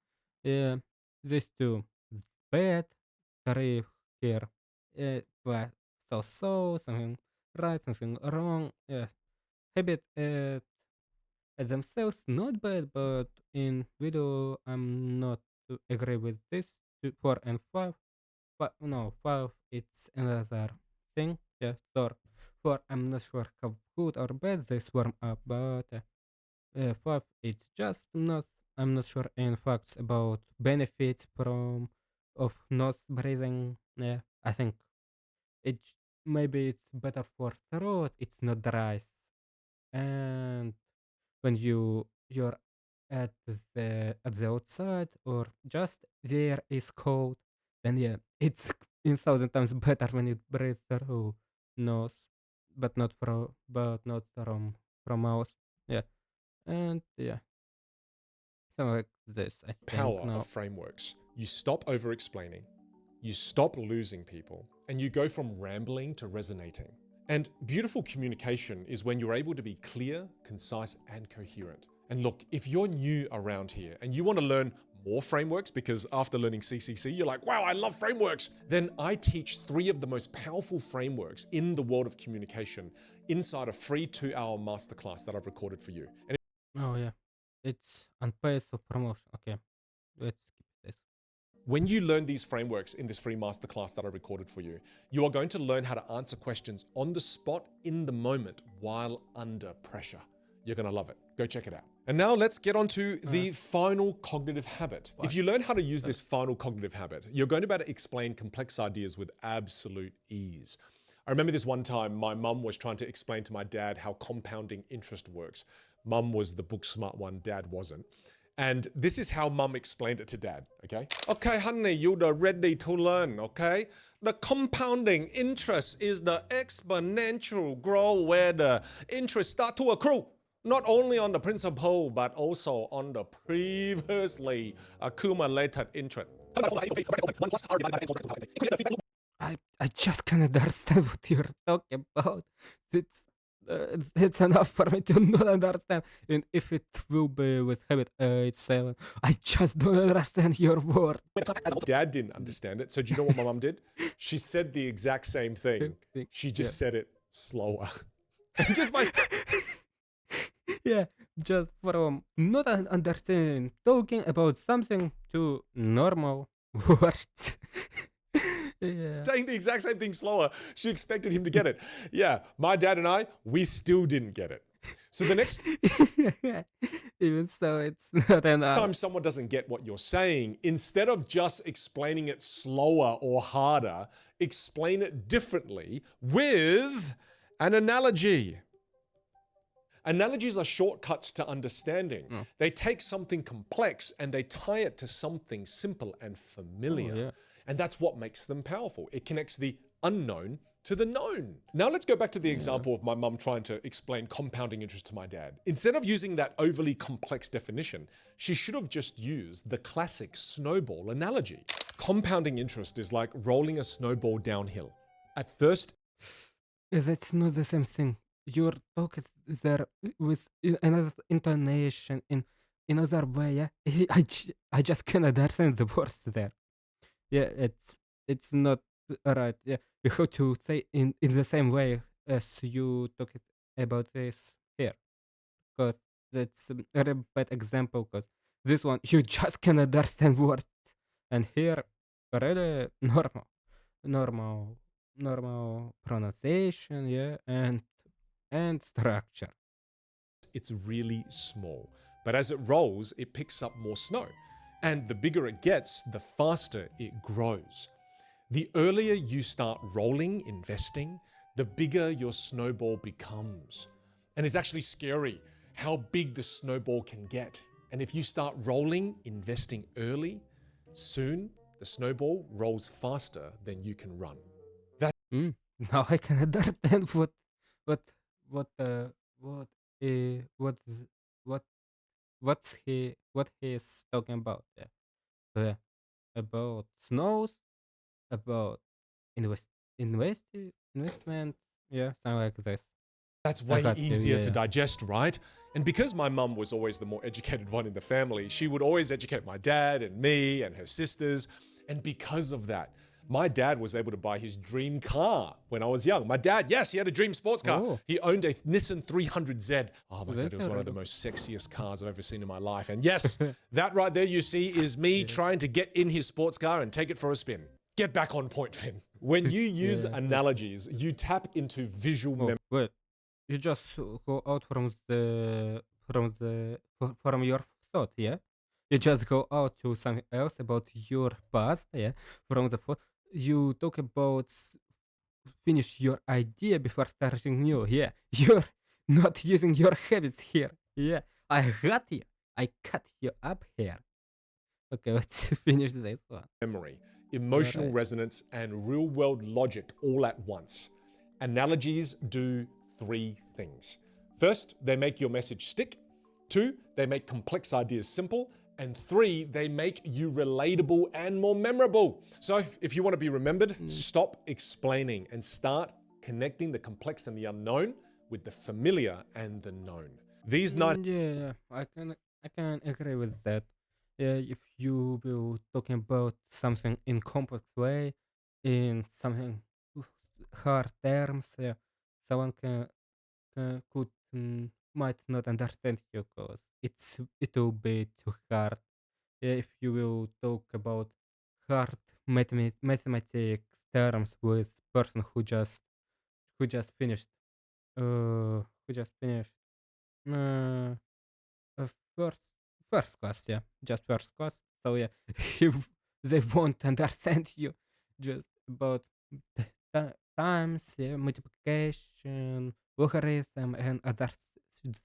Yeah, these two bad, three here, but so something right, something wrong. Yeah, habit themselves not bad, but in video I'm not agree with this. 4 and 5, but no 5 it's another thing. Yeah, 4 I'm not sure how good or bad this warm up, but 5 it's just not. I'm not sure in facts about benefits from of not breathing. Yeah, I think it maybe it's better for throat. It's not dry, and when you're at the outside or just there is cold, then yeah, it's in thousand times better when you breathe through nose, but not from mouth. Yeah, and yeah, something like this. I think power of now. frameworks. You stop over explaining, you stop losing people, and you go from rambling to resonating. And beautiful communication is when you're able to be clear, concise, and coherent. And look, if you're new around here and you want to learn more frameworks because after learning CCC, you're like, wow, I love frameworks, then I teach 3 of the most powerful frameworks in the world of communication inside a free 2-hour masterclass that I've recorded for you. And Oh yeah, it's unpaid of promotion. Okay, let's skip this. when you learn these frameworks in this free masterclass that I recorded for you, you are going to learn how to answer questions on the spot in the moment while under pressure. You're going to love it. Go check it out. And now let's get on to the final cognitive habit. If you learn how to use this final cognitive habit, you're going to be able to explain complex ideas with absolute ease. I remember this one time my mum was trying to explain to my dad how compounding interest works. Mum was the book smart one, dad wasn't. And this is how mum explained it to dad, okay? Okay, honey, you're ready to learn, okay? The compounding interest is the exponential growth where the interest start to accrue, not only on the principal, but also on the previously accumulated interest. I just can't understand what you're talking about. It's enough for me to not understand. And if it will be with habit 8, 7, I just don't understand your word. Dad didn't understand it. So do you know what my mum did? She said the exact same thing. She just said it slower. Just by Yeah, just from not understanding, talking about something to normal words. Yeah. Saying the exact same thing slower. She expected him to get it. Yeah, my dad and I, we still didn't get it. So the next Even so, it's not enough. time someone doesn't get what you're saying, instead of just explaining it slower or harder, explain it differently with an analogy. Analogies are shortcuts to understanding. Mm. They take something complex and they tie it to something simple and Oh, familiar. yeah. And that's what makes them powerful. It connects the unknown to the known. Now let's go back to the example of my mum trying to explain compounding interest to my dad. Instead of using that overly complex definition, she should have just used the classic snowball analogy. Compounding interest is like rolling a snowball downhill. At first, That's not the same thing. You're talking there with another intonation in another way. Yeah, I just can't understand the words there. Yeah, it's not right. Yeah, you have to say in the same way as you talk it about this here, because that's a very bad example. Because this one you just can understand words, and here really normal, normal pronunciation. Yeah, and structure. it's really small. But as it rolls, it picks up more snow. And the bigger it gets, the faster it grows. The earlier you start rolling, investing, the bigger your snowball becomes. And it's actually scary how big the snowball can get. And if you start rolling, investing early, soon the snowball rolls faster than you can run. Mm. Now I can understand what what uh what what what what he is talking about. Yeah. Yeah. About snows, about invest investment. Yeah, something like this. That's I way got you. easier Yeah, to yeah. digest, right? And because my mum was always the more educated one in the family, she would always educate my dad and me and her sisters. And because of that, my dad was able to buy his dream car when I was young. My dad, yes, he had a dream sports car. Oh, He owned a Nissan 300Z. Oh my God, that's it was one of the already. most sexiest cars I've ever seen in my life. And yes, that right there you see is me Yeah, trying to get in his sports car and take it for a spin. Get back on point, Finn. When you use yeah. analogies, you tap into visual Oh, wait. You just go out from your thought, yeah. You just go out to something else about your past, yeah. From the thought, you talk about finish your idea before starting new, yeah. You're not using your habits here, yeah. I got you. I cut you up here. Okay, let's finish this one. memory, All emotional right. resonance, and real world logic all at once. Analogies do three things. First, they make your message stick. Two, they make complex ideas simple. And three, they make you relatable and more memorable. So, if you want to be remembered, Mm, stop explaining and start connecting the complex and the unknown with the familiar and the known. These nine yeah, I can agree with that. Yeah, if you will talking about something in complex way, in something hard terms, yeah, someone could might not understand you because it will be too hard. Yeah, if you will talk about hard mathematics terms with person who just finished who just finished uh, first class, yeah, just first class. So yeah, if they won't understand you just about times, yeah, multiplication, logarithm, and other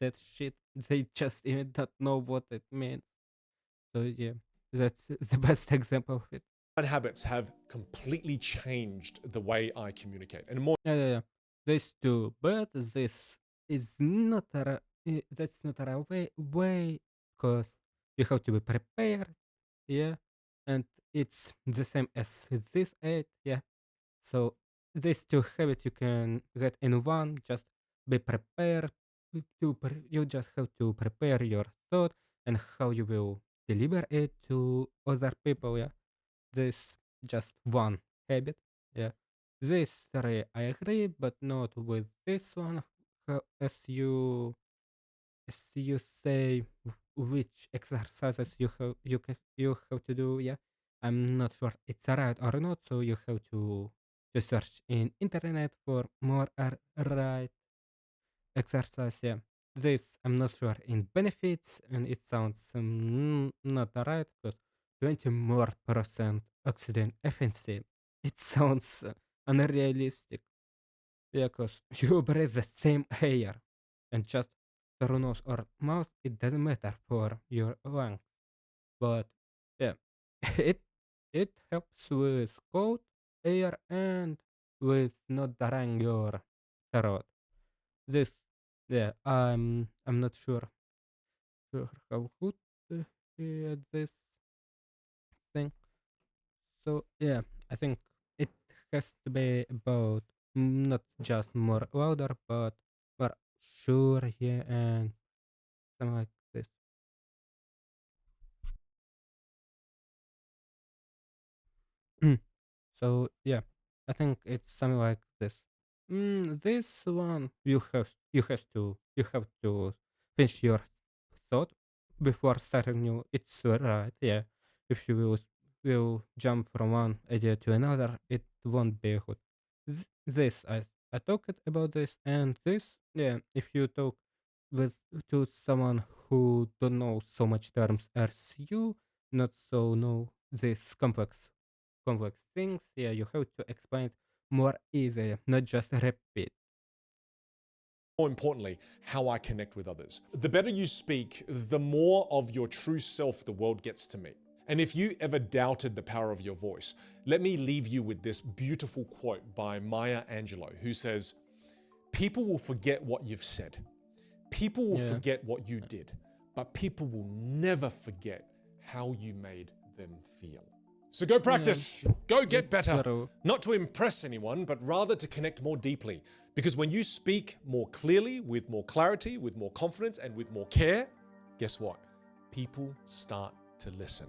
that shit. They just even don't know what it means. So yeah, that's the best example of it. habits have completely changed the way I communicate. And more Yeah, yeah, yeah. This too, but this is not that's not a way because you have to be prepared. Yeah, and it's the same as this eight. Yeah, so these two habits you can get in one. Just be prepared you just have to prepare your thought and how you will deliver it to other people. Yeah, this just one habit. Yeah, this three I agree, but not with this one. As you say which exercises you have to do. Yeah, I'm not sure it's right or not, so you have to search in internet for more right exercise. Yeah, this I'm not sure in benefits, and it sounds not right because 20 more percent accident efficiency. It sounds unrealistic. Yeah, because you breathe the same air, and just through nose or mouth, it doesn't matter for your lungs. But yeah, it it helps with cold air and with not drying your throat. This, yeah, I'm not sure how good this thing. So yeah, I think it has to be about not just more louder, but more sure, yeah, and something like this. So yeah, I think it's something like this. This one you have to finish your thought before starting new. It's right, yeah. If you will jump from one idea to another, it won't be good. This I talked about this and this. Yeah, if you talk with to someone who don't know so much terms as you, not so know this complex things, yeah, you have to explain it more easily, not just repeat. More importantly, how I connect with others. The better you speak, the more of your true self the world gets to meet. And if you ever doubted the power of your voice, let me leave you with this beautiful quote by Maya Angelou, who says, "People will forget what you've said. People will Yeah, forget what you did, but people will never forget how you made them feel." So go yeah, practice, go get it's better, true. not to impress anyone, but rather to connect more deeply. Because when you speak more clearly, with more clarity, with more confidence, and with more care, guess what? People start to listen.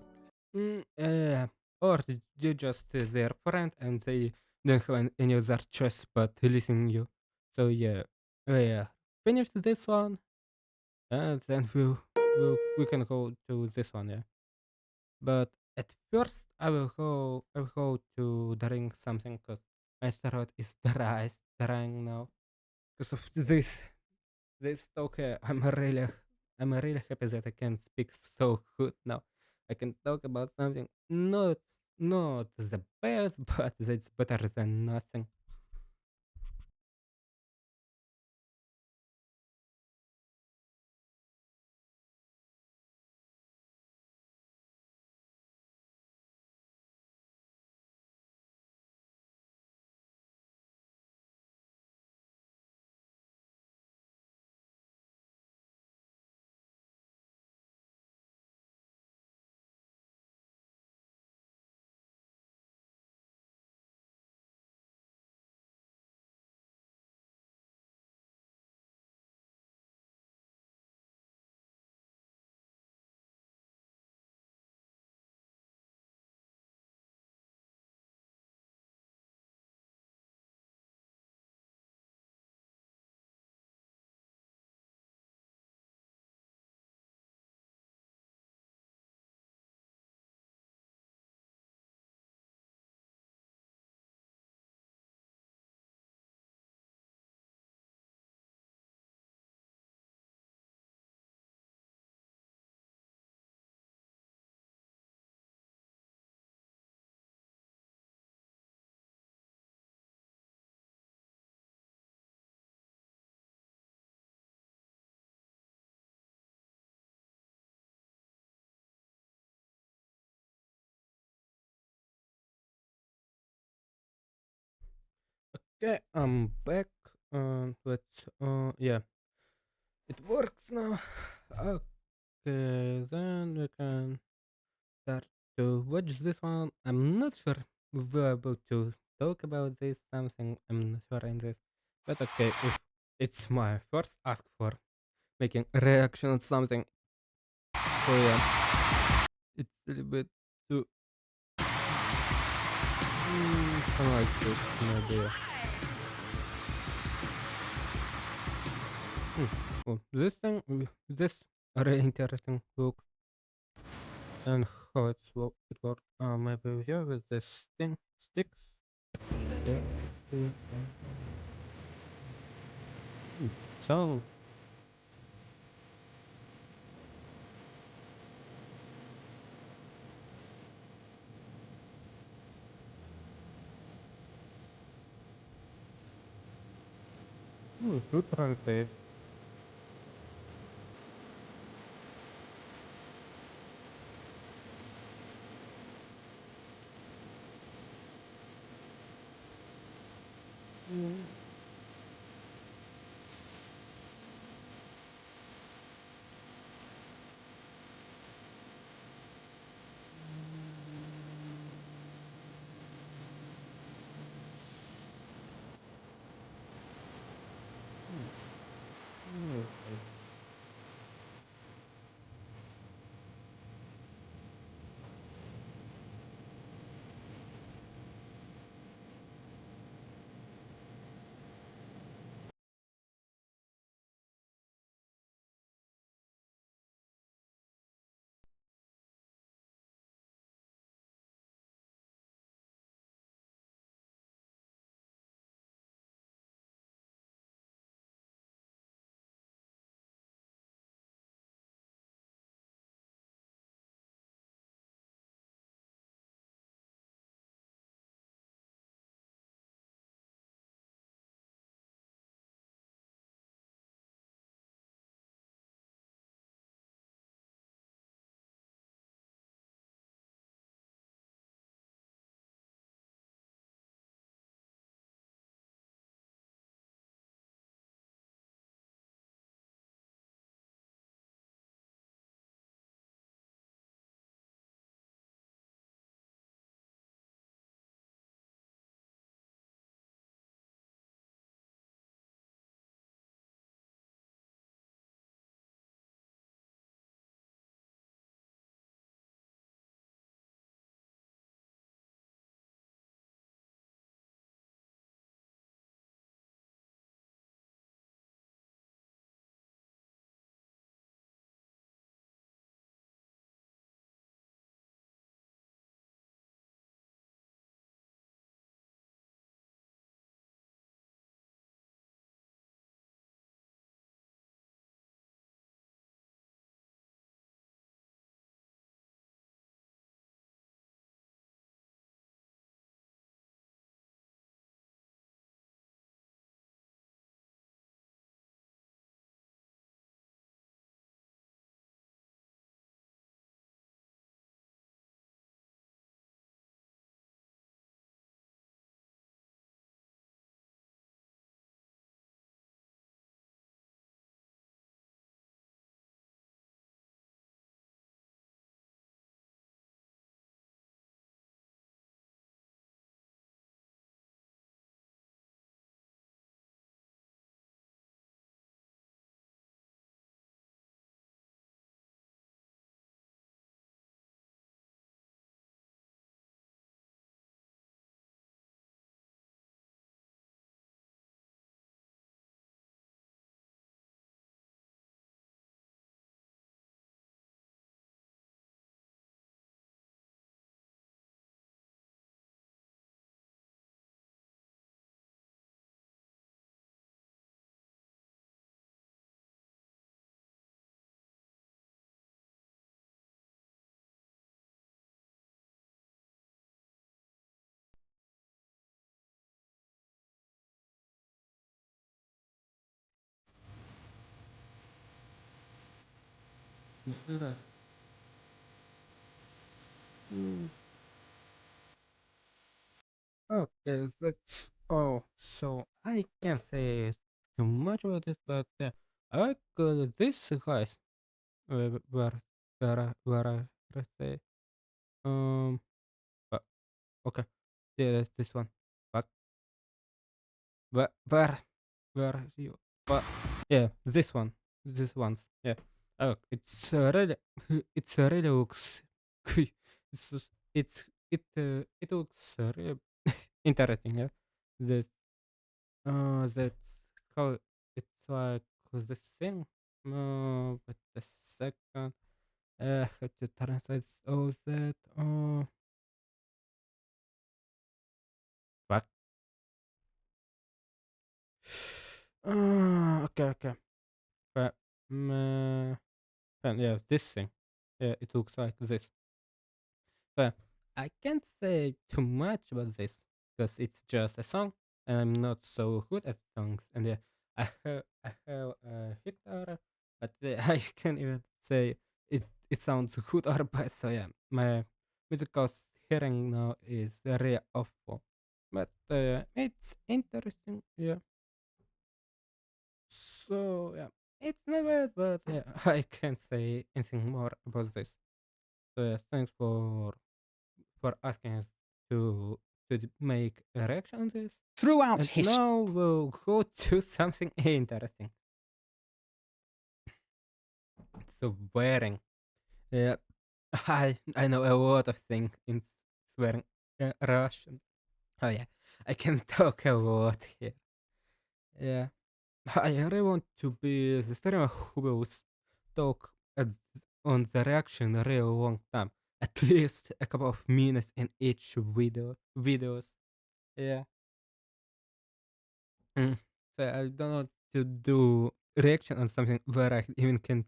Or you just their friend and they don't have any other choice but to listen you. So yeah, yeah. Finish this one, and then we can go to this one. Yeah, but at first I will go to drink something because my throat is drying now because of this talk. I'm really happy that I can speak so good now. I can talk about something not the best, but that's better than nothing. Okay, I'm back. Let's yeah, it works now. Okay, then we can start to watch this one. I'm not sure if we're about to talk about this something. I'm not sure in this, but okay, if it's my first ask for making a reaction on something, so yeah, it's a little bit too something like this maybe. Hmm. Oh, this thing, this very interesting look, and how it works. Maybe here with this thing sticks. Yeah. Mm, So, тут right. Mm, Okay, oh, so I can't say too much about this, but I like this guys. Where I say uh, okay, yeah, this one. But where where where is you? But yeah, this one's yeah. Oh, it's really it's really looks it's it looks really interesting. Yeah, that that's how it's like this thing. But the second. How to translate all that? Fuck. Okay, okay. But, and yeah, this thing. Yeah, it looks like this. But I can't say too much about this because it's just a song, and I'm not so good at songs. And yeah, I have a guitar, but I can't even say it sounds good or bad. So yeah, my musical hearing now is really awful, but it's interesting. Yeah. So yeah, it's not bad, but yeah, I can't say anything more about this. So yeah, thanks for asking us to make a reaction on this. Throughout And history, now we'll go to something interesting. So swearing. Yeah, I know a lot of things in swearing Russian. Oh yeah, I can talk a lot here. Yeah, I really want to be the streamer who will talk on the reaction a real long time, at least a couple of minutes in each videos. Yeah. Mm. So I don't know to do reaction on something where I even can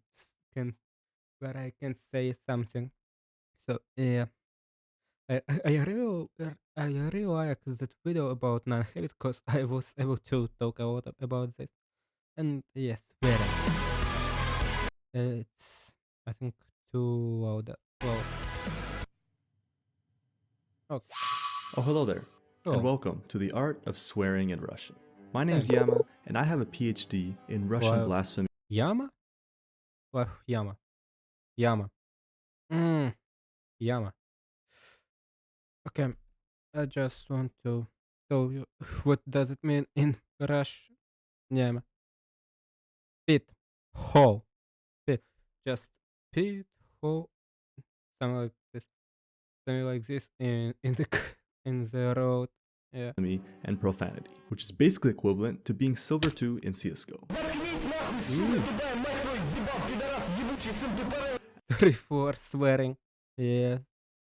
where I can say something. So yeah, I really like that video about non-habit because I was able to talk a lot about this. And yes, very. It's I think too loud. Well, okay. Oh, hello there, and Oh, welcome to the Art of Swearing in Russian. My name's thanks. Yama, and I have a PhD in Russian Well, blasphemy Yama? Well, Yama. Yama. Mm, Yama. Okay. I just want to tell you what does it mean in Russian. Yeah, pit hole. Pit. Just pit hole. Something like this. Something like this in the in the road. Yeah. and profanity, which is basically equivalent to being Silver 2 in CSGO. Sorry for swearing. Yeah.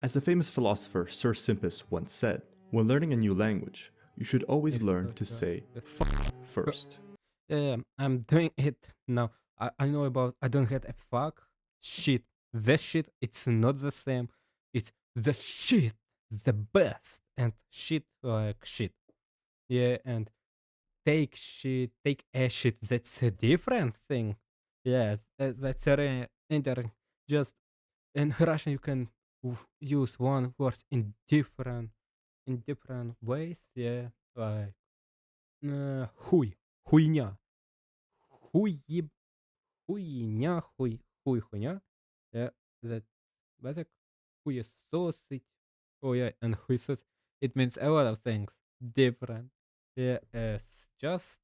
As the famous philosopher Sir Simpus once said, when learning a new language, you should always learn to say f first. Yeah, I'm doing it now. I know about I don't get a fuck shit. The shit it's not the same. It's the shit, the best, and shit like shit. Yeah, and take a shit. That's a different thing. Yeah, that's very interesting. Just in Russian, you can use one word in different ways. Yeah, like хуй, хуйня, хуй, хуйня, хуйня. Yeah, that basic хуесосить. Oh yeah, and хуесос. It means a lot of things different. Yeah, just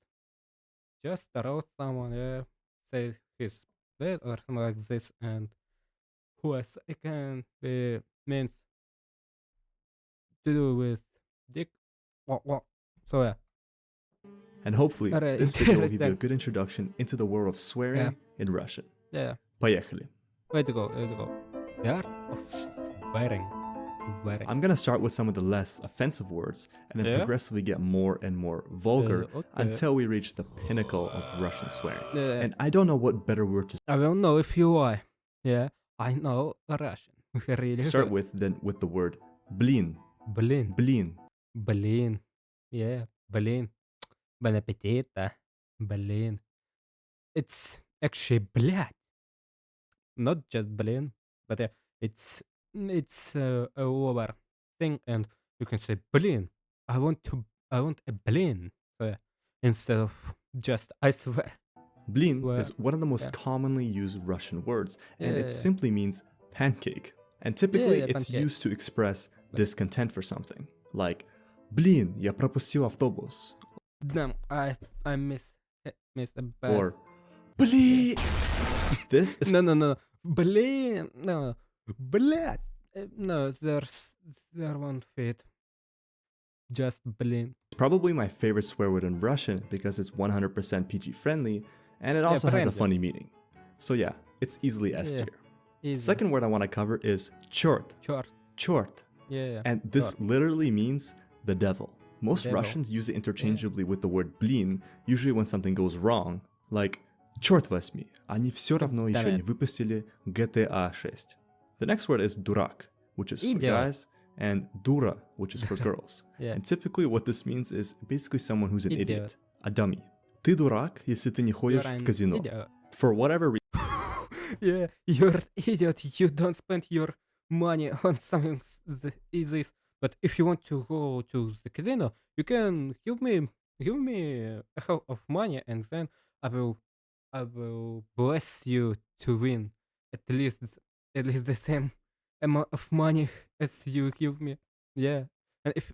arouse someone. Yeah, say he's bad or something like this, and hues it can be means to do with dick. What? So yeah, And hopefully, very this video will give you a interesting. good introduction into the world of Yeah, swearing in Russian. yeah. Поехали. Way to go, way to go. The art of swearing. Swearing. I'm gonna start with some of the less offensive words and then Yeah? progressively get more and more vulgar Okay. until we reach the pinnacle of Russian swearing. Yeah. And I don't know what better word to I don't know if you lie. Yeah, I know Russian. Really start good. with than with the word blin. Блин. Blin. Блин. Yeah, блин. Bon appetit. Блин. It's actually блядь. Not just блин, but it's a lower thing, and you can say блин. I want a блин. So yeah, instead of just I swear. Blin Well, is one of the most yeah. commonly used Russian words, and Yeah. it simply means pancake. And typically Yeah, it's pancake. used to express discontent for something. Like, блин, я пропустил автобус. Damn, I miss a bus. Or, блин. This is No. Блин, no. Блядь. No, there won't fit. Just блин. probably my favorite swear word in Russian because it's 100% PG friendly, and it Yeah, also has a friendly. funny meaning. So yeah, it's easily S Yeah. tier. Easy. Second word I want to cover is chort. Short. Chort. Yeah. And this Chort. literally means the devil. Most Devil. Russians use it interchangeably with the word blin, usually when something goes wrong, like черт возьми, они все равно еще Damn не it. выпустили GTA 6. The next word is дурак, which is for Idiot. guys, and дура, which is for girls. Yeah. And typically what this means is basically someone who's an Idiot. idiot, a dummy. Ты дурак, если ты не ходишь You're в an казино. idiot. For whatever reason. Yeah, you're an idiot. You don't spend your money on something this. But if you want to go to the casino, you can give me a half of money, and then I will bless you to win at least the same amount of money as you give me. Yeah, and if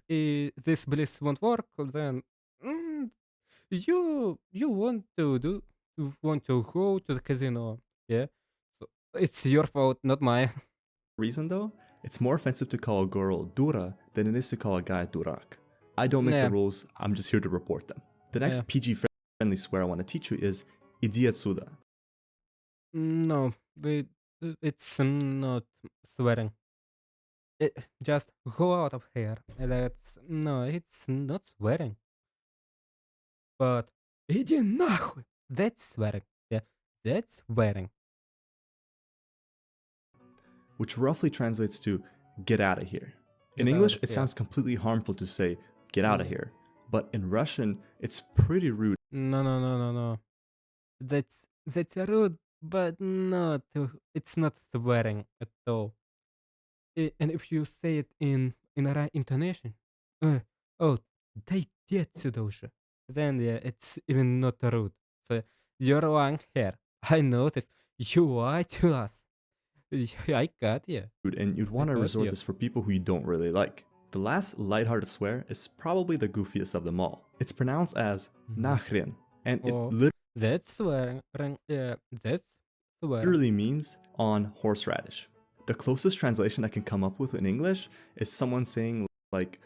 this bliss won't work, then mm, you want to go to the casino. Yeah, so it's your fault, not mine. Reason though, it's more offensive to call a girl dura than it is to call a guy durak. I don't make Yeah. the rules, I'm just here to report them. The next Yeah. PG friendly swear I want to teach you is иди отсюда. No, it's not swearing. Just go out of here. It's not swearing. But иди нахуй. That's swearing. Yeah, that's swearing. Which roughly translates to get out of here. In Get English, outta it here. sounds completely harmful to say get out of Mm. here. But in Russian, it's pretty rude. No. That's rude, but not. It's not swearing at all. And if you say it in a right intonation, oh, да иди отсюда уже. Then yeah, it's even not rude. So you're lying here. I noticed. You lied to us. I got you. And you'd want to got resort you. this for people who you don't really like. The last lighthearted swear is probably the goofiest of them all. It's pronounced as nahren, and it Oh. That's swearing. Yeah, that's swearing. literally means on horseradish. The closest translation I can come up with in English is someone saying like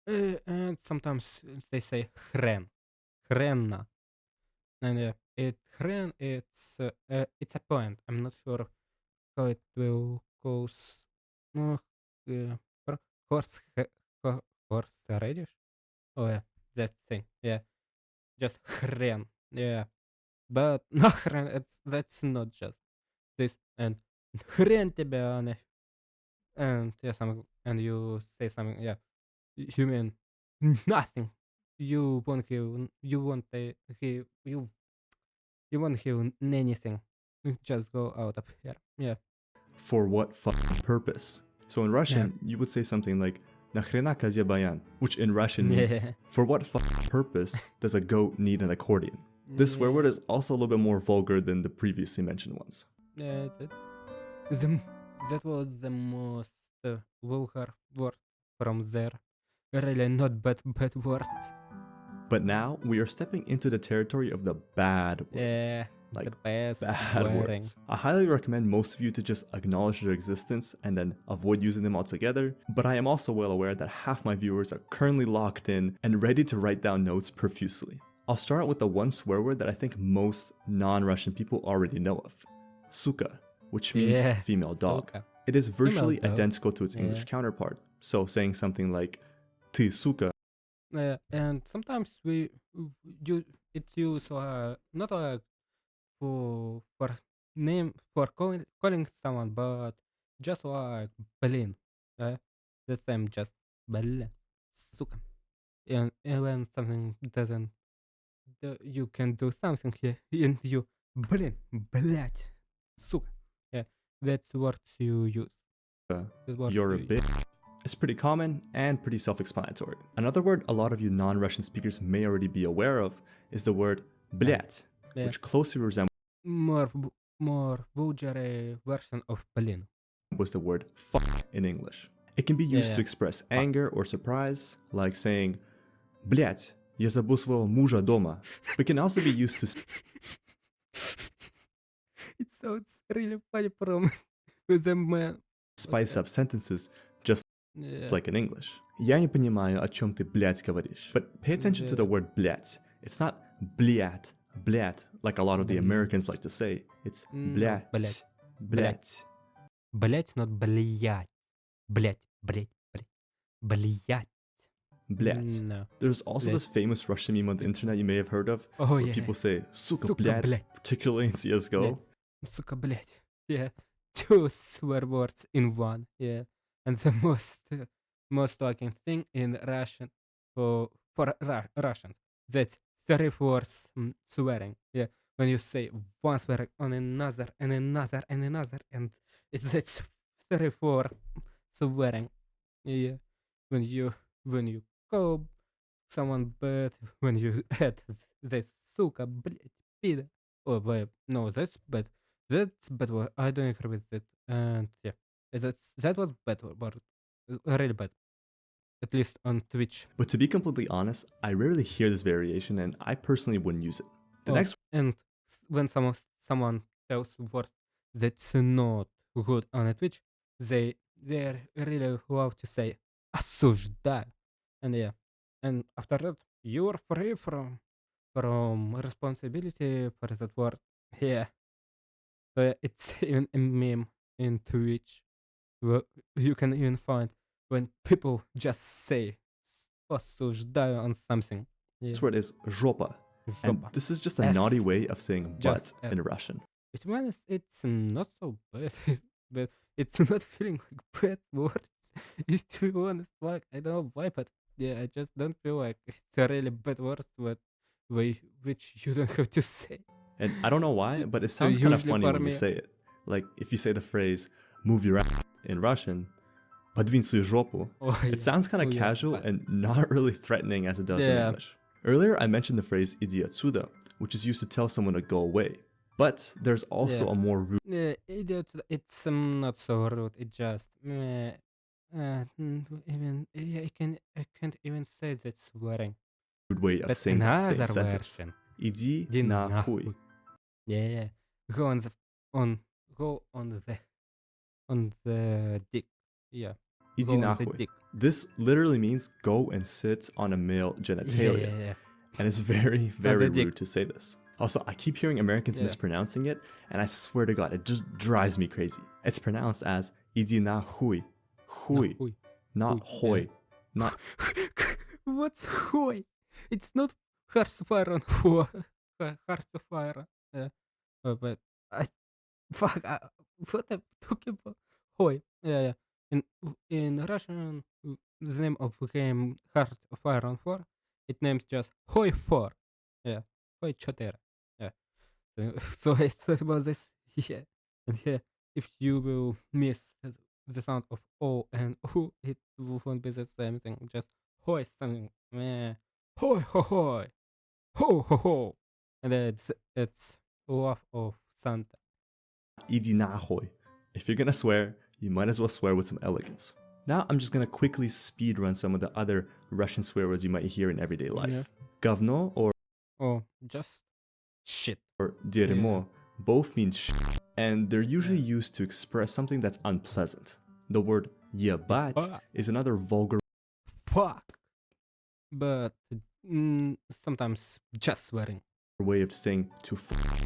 And sometimes they say хрен. Хренна. And хрен, it's a point. I'm not sure how it will goes. Uh, horse radish. Oh yeah, that thing. Yeah, just хрен. Yeah, but нахрен, that's not just this. And хрен тебя, and yeah, something, and you say something. Yeah, you mean nothing. You won't hear. You won't hear. You won't hear anything. Just go out of here. Yeah. for what fucking purpose. So in Russian, you would say something like "Nachrena kazye bayan," which in Russian means Yeah. for what fucking purpose does a goat need an accordion? This swear word is also a little bit more vulgar than the previously mentioned ones. Yeah, that was the most vulgar word from there. Really not bad words. But now we are stepping into the territory of the bad words. Yeah, like the best Bad swearing. words. I highly recommend most of you to just acknowledge their existence and then avoid using them altogether, but I am also well aware that half my viewers are currently locked in and ready to write down notes profusely. I'll start out with the one swear word that I think most non-Russian people already know of. Suka, which means Yeah, female dog. suka. It is virtually dog. identical to its English Yeah. counterpart. So saying something like "Ty suka" And sometimes it's used not like for name for calling someone, but just like блин. The same, just блин, сука. And when something doesn't, you can do something here, and you блин, блять, сука. Yeah, that's what you use. That's what you're a you bitch. It's pretty common and pretty self-explanatory. Another word a lot of you non-Russian speakers may already be aware of is the word "блядь," Yeah. which closely resembles More vulgar version of блин. the word "fuck" in English. It can be used Yeah. to express anger or surprise, like saying "блядь, я забыл своего мужа дома," but can also be used to It sounds really funny from with the man. spice up sentences just Yeah. like in English. Я не понимаю, о чем ты, блядь, говоришь. But pay attention to the word "блядь." It's not "блядь," "блядь," like a lot of the Americans like to say. It's No, "блядь," блядь. "блядь." Блять, not блять. Блять, блять, блять. Блять. Блять. No. There's also Блять. this famous Russian meme on the internet you may have heard of, Oh, where yeah. people say "suka Сука, блять," блять. particularly in CS:GO. Сука, блять. Yeah. Two swear words in one. Yeah. And the most talking thing in Russian for Russians. That's 3 words swearing. Yeah. When you say one swearing on another and another and another, and that's 3-4 swearing. Yeah. When you call someone bad, when you add this сука, блять, пидор. Oh, but no, that's bad. That's bad word. I don't agree with that. And yeah, that was bad word. Really bad. At least on Twitch. But to be completely honest, I rarely hear this variation, and I personally wouldn't use it. The next And when someone tells word that's not good on a Twitch, they're really love to say осуждаю. And yeah, and after that you're free from responsibility for that word. Yeah, so it's even a meme in Twitch. You can even find when people just say осуждаю on something. Yeah, word is жопа, and жопа. this is just a S. naughty way of saying butt Just S. in Russian. To be honest, it's not so bad, but it's not feeling like bad words. To be honest, like I don't know why, but yeah, I just don't feel like it's a really bad words which you don't have to say. And I don't know why, but it sounds kind of Usually funny for when you me- say it. Like if you say the phrase "move your ass" in Russian, "подвинь свою жопу," Oh, it sounds kind of yeah, casual but- and not really threatening as it does in Yeah. English. Earlier, I mentioned the phrase "иди отсюда," which is used to tell someone to go away. But there's also Yeah. a more rude Yeah, idiot. It's not so rude. It just I can't even say that swearing. way of That's saying the same another sentence. version. "Иди Иди нахуй." нахуй. Yeah. Go on the dick. Yeah. "Иди Go on the нахуй." dick. This literally means go and sit on a male genitalia. Yeah. And it's very, very dick. rude to say this. Also, I keep hearing Americans Yeah. mispronouncing it, and I swear to God, it just drives me crazy. It's pronounced as "иди нахуй," hui, Нахуй. not Хуй, hoy, not What's hoy? It's not Hearts of Iron. Hearts of Iron. Yeah. But fuck. What I'm talking about? Hoy. Yeah. In Russian, the name of game Heart of Iron 4, it names just Hoy 4. Yeah. Hoy 4. Yeah. So I thought about this. Yeah. And yeah, if you will miss the sound of O and U, it won't be the same thing. Just Hoy something. Meh. Hoy ho hoy. Ho ho ho. And it's laugh of Santa. "иди нахуй." If you're gonna swear, you might as well swear with some elegance. Now I'm just gonna quickly speed run some of the other Russian swear words you might hear in everyday life. Yeah. Говно Oh, just shit. or дерьмо both mean shit, and they're usually used to express something that's unpleasant. The word ебать Fuck. is another vulgar Fuck. But sometimes just swearing. way of saying to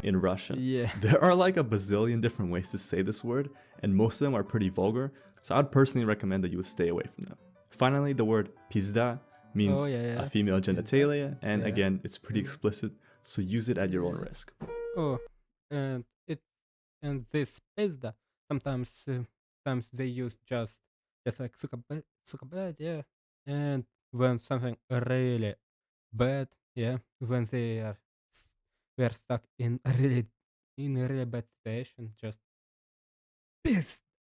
in Russian. Yeah. There are like a bazillion different ways to say this word, and most of them are pretty vulgar, so I'd personally recommend that you would stay away from them. Finally, the word pizda means Oh, yeah. a female genitalia, and Yeah. again, it's pretty explicit, so use it at your own risk. Oh, and this pizda sometimes they use just like сука блядь, yeah. And when something really bad, yeah, when they're stuck in a really bad situation, just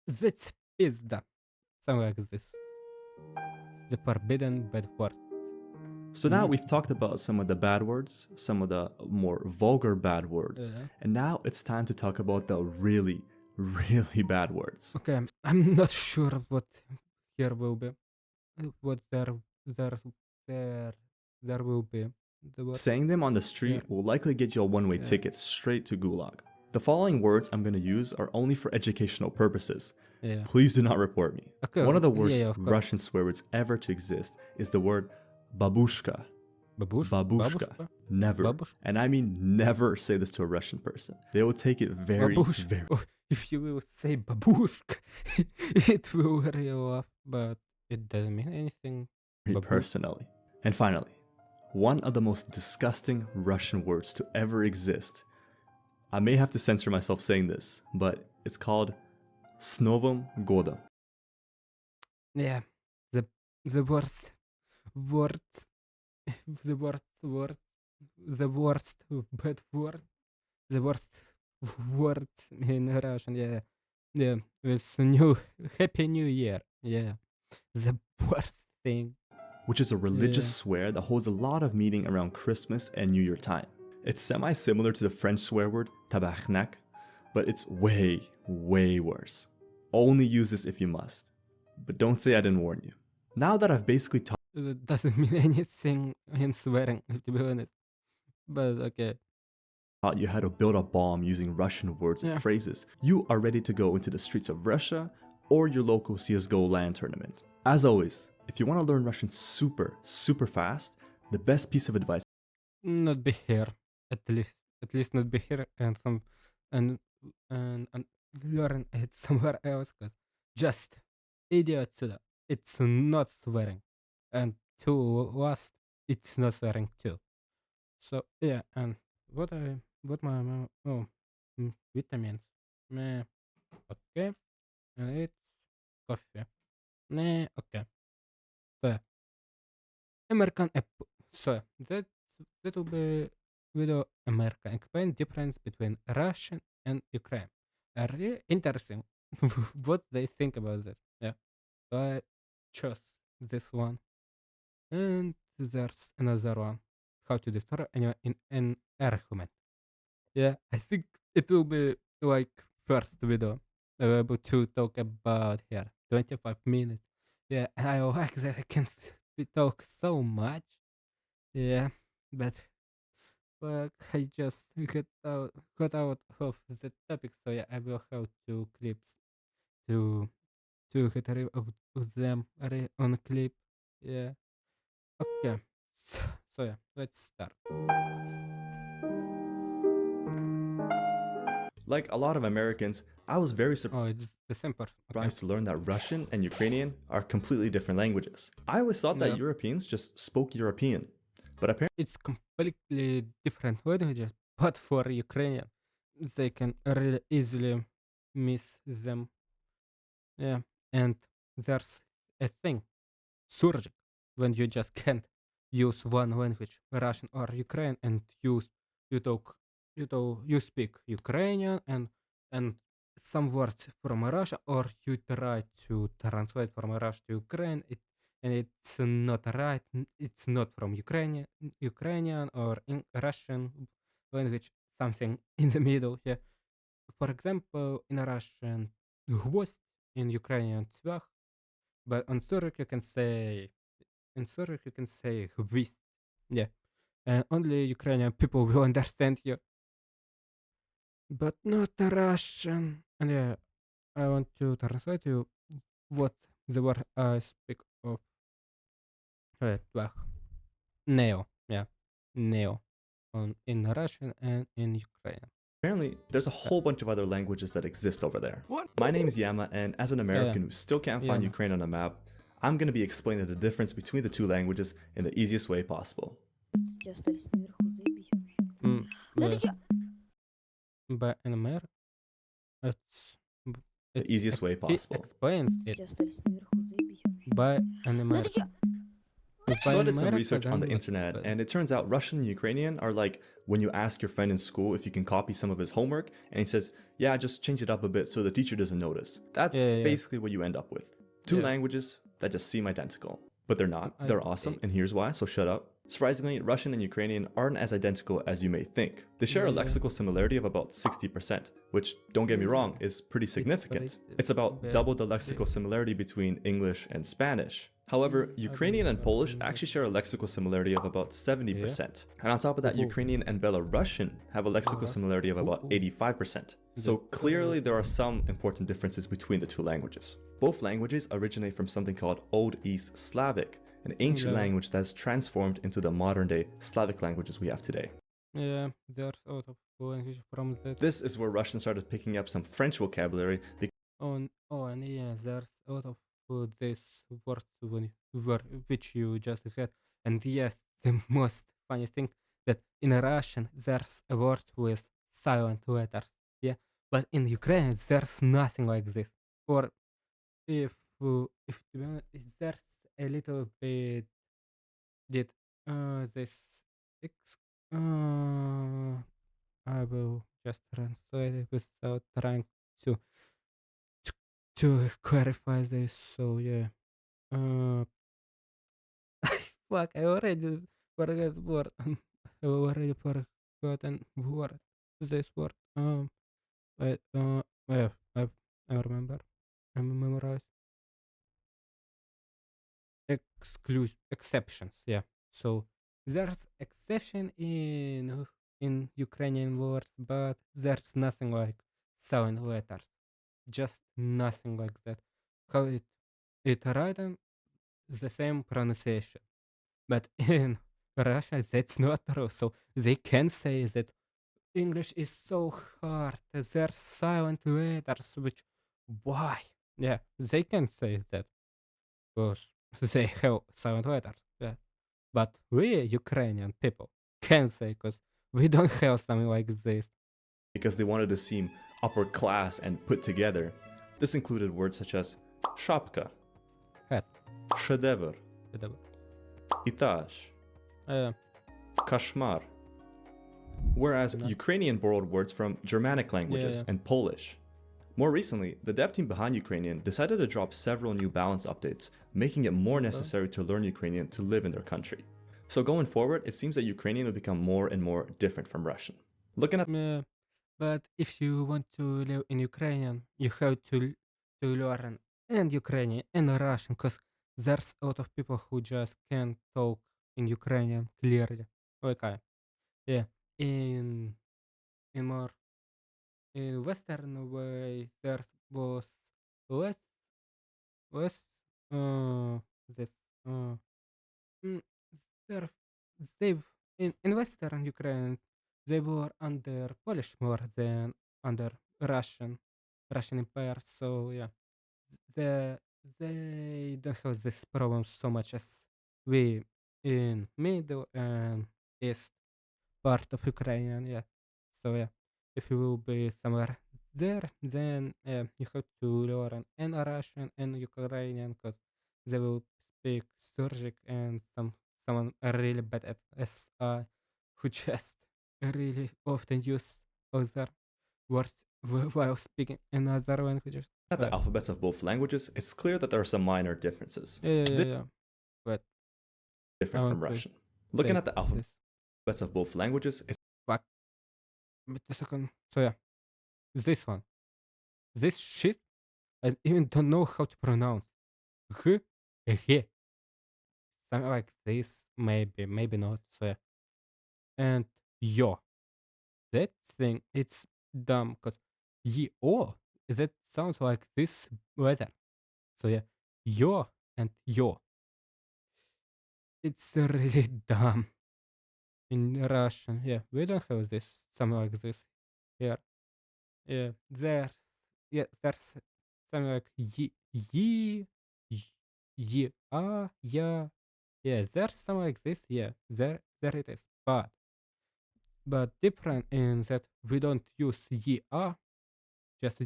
that's pizda, something like this. The forbidden bad word. So now we've talked about some of the bad words, some of the more vulgar bad words, Yeah. and now it's time to talk about the really, really bad words. Okay, I'm not sure what here will be. What there will be. The word. Saying them on the street Yeah. will likely get you a one-way Yeah. ticket straight to Gulag. The following words I'm going to use are only for educational purposes. Yeah. Please do not report me. Okay, One of the yeah, worst of course. Russian swear words ever to exist is the word babushka. Babushka. Never. Babushka? And I mean never say this to a Russian person. They will take it very, Babush. very Oh, if you will say babushka, it will worry you off, but it doesn't mean anything. Me Babushka. personally. And finally, one of the most disgusting Russian words to ever exist. I may have to censor myself saying this, but it's called "S Novым Годом." Yeah, the worst word, the worst word, the worst bad word, the worst word in Russian. Yeah, yeah. It's new Happy New Year. Yeah, the worst thing. Which is a religious Yeah. swear that holds a lot of meaning around Christmas and New Year time. It's semi-similar to the French swear word tabarnak, but it's way, way worse. Only use this if you must. But don't say I didn't warn you. Now that I've basically It doesn't mean anything in swearing, to be honest. But okay. taught you how to build a bomb using Russian words and Yeah. phrases, you are ready to go into the streets of Russia or your local CSGO LAN tournament. As always, if you want to learn Russian super, super fast, the best piece of advice Not be here, at least not be here and and learn it somewhere else, cause just idiot Suda. It's not swearing, and to last, it's not swearing too. So yeah, and what my vitamins, meh, okay, and it's coffee, nah, okay. So yeah, American apple. So that will be video American explain difference between Russian and Ukraine. Really interesting what they think about that. Yeah. So I chose this one. And there's another one. How to destroy anyone in an argument. Yeah, I think it will be like first video I'm able to talk about here. 25 minutes. Yeah, and I like that I can talk so much. Yeah, but I just got out of the topic, so yeah, I will have two clips to get rid of them on clip. Yeah. Okay. So yeah, let's start. like a lot of Americans, I was very Oh, it's the same person. Okay. surprised to learn that Russian and Ukrainian are completely different languages. I always thought that Yeah. Europeans just spoke European, but apparently It's completely different languages, but for Ukrainian, they can really easily miss them. Yeah, and there's a thing, surgic, when you just can't use one language, Russian or Ukrainian, and you speak Ukrainian and some words from Russia, or you try to translate from Russian to Ukraine, and it's not right. It's not from Ukrainian or in Russian language, something in the middle. Yeah. For example, in Russian, гвоздь, in Ukrainian, цвях, but on Zurich you can say гвоздь. Yeah. And only Ukrainian people will understand you. But not Russian. And yeah, I want to translate you what the word I speak of. Цвях. Neo. Yeah. Neo. In Russian and in Ukrainian. there's a whole bunch of other languages that exist over there. What? My name's Yama, and as an American who still can't find Yama. Ukraine on a map, I'm going to be explaining the difference between the two languages in the easiest way possible. Тебя остались наверху, заебись вообще. Mm, Да ты but, чё? but in America, The easiest way he possible. explains it Тебя остались наверху, заебись вообще. by an Да ты American. чё? So I did some research on the internet, and it turns out Russian and Ukrainian are like when you ask your friend in school if you can copy some of his homework, and he says, yeah, just change it up a bit so the teacher doesn't notice. That's Yeah. basically what you end up with. Two Yeah. languages that just seem identical. But they're not. I They're awesome, see. and here's why, so shut up. Surprisingly, Russian and Ukrainian aren't as identical as you may think. They share a Yeah. lexical similarity of about 60%, which, don't get me wrong, is pretty significant. It's about very double the lexical similarity between English and Spanish. However, Ukrainian and Polish actually share a lexical similarity of about 70%. And on top of that, Ukrainian and Belarusian have a lexical similarity of about 85%. So clearly there are some important differences between the two languages. Both languages originate from something called Old East Slavic, an ancient Yeah. language that has transformed into the modern day Slavic languages we have today. Yeah, there's a lot of language from that. This is where Russian started picking up some French vocabulary And yeah, there's a lot of these words which you just had. And yes, the most funny thing that in Russian there's a word with silent letters. Yeah, but in Ukrainian there's nothing like this. Or if to be honest, there's a little bit did this ex- uh I will just translate it without trying to to, to clarify this. So yeah, uh, fuck, I already forgot word. I already forgotten word. This word. Wait, yeah, I remember. I memorized exceptions. Yeah. So there's exception in Ukrainian words, but there's nothing like silent letters. Just nothing like that. How it written the same pronunciation, but in Russia that's not true. So they can say that English is so hard. There's silent letters. Which why? Yeah, they can say that because they have silent letters. Yeah, but we Ukrainian people can say because we don't have something like this. because they wanted to seem upper class and put together. This included words such as shapka, Hat. shedevr, Whatever. etage, Uh, kashmar. Whereas Not- Ukrainian borrowed words from Germanic languages Yeah. and Polish. More recently, the dev team behind Ukrainian decided to drop several new balance updates, making it more necessary to learn Ukrainian to live in their country. So going forward, it seems that Ukrainian will become more and more different from Russian. Looking at but if you want to live in Ukrainian, you have to learn and Ukrainian and Russian, because there's a lot of people who just can't talk in Ukrainian clearly. Like I, yeah, in in more in Western way, there was less less this mm, there they in Western Ukraine they were under Polish more than under Russian Empire. So yeah, the they don't have this problem so much as we in middle and east part of Ukraine. Yeah, so yeah, if you will be somewhere there, then you have to learn and Russian and Ukrainian because they will speak Surgic and someone really bad at SI who just really often use other words while speaking in other languages. the alphabets of both languages, it's clear that there are some minor differences. Yeah. But Different I from want to Russian. Looking say at the alphabets this. of both languages, it's Fuck. Wait a second. So yeah, this one. This shit, I even don't know how to pronounce. H, H, something like this. Maybe not. So yeah. And yo, that thing, it's dumb because yo, that sounds like this letter. So yeah, yo and yo. It's really dumb in Russian. Yeah, we don't have this something like this here. Yeah, there's something like yeah. Yeah, there's something like this. Yeah, there it is. But different in that we don't use just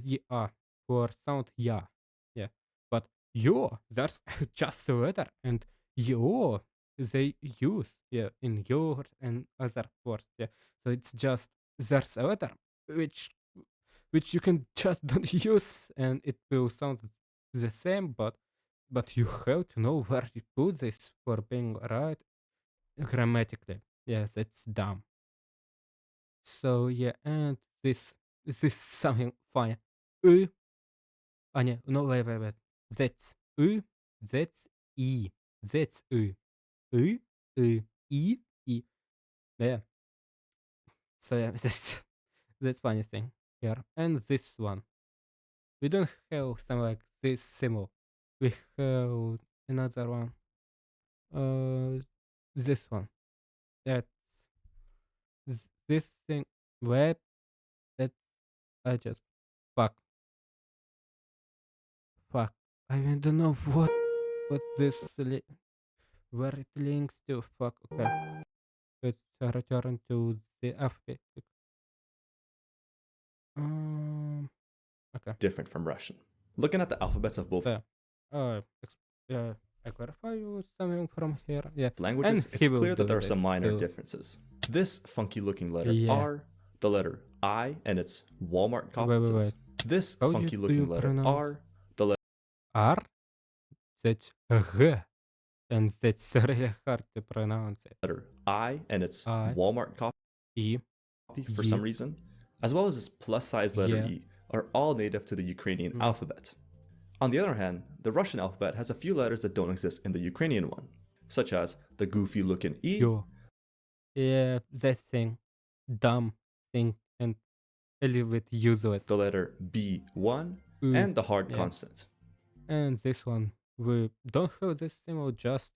for sound yeah. Yeah. But yo, that's just a letter and yo they use in yogurt and other words. Yeah. So it's just there's a letter which you can just don't use and it will sound the same, but you have to know where you put this for being right grammatically. Yeah, that's dumb. So yeah, and this is something funny. Ö, no, wait. That's Ö, that's E, that's Ö, Ö, Ö, E. Yeah. So yeah, that's funny thing here. And this one, we don't have something like this symbol. We have another one. Uh, this one. That's this thing. Wait, it, I just fuck, fuck. I don't know what this where it links to. Fuck. Okay, let's return to the alphabet. Um. Okay. different from Russian. Looking at the alphabets of both So, I clarify you something from here. Yeah. languages, And he it's will clear that do there are some this minor too. differences. This funky looking letter Yeah. R, the letter I, and its Walmart Wait, wait, copy. This How funky do looking you letter pronounce- R, the R. That's G, and that's really hard to pronounce it. letter I, and its I. Walmart copy E. for Ye. some reason, as well as its plus size letter Yeah. E, are all native to the Ukrainian Mm. alphabet. On the other hand, the Russian alphabet has a few letters that don't exist in the Ukrainian one, such as the goofy looking E, Yo. Yeah, that thing. Dumb thing and a little bit useless. the letter B1, Mm, and the hard yeah. consonant. And this one, we don't have this symbol, just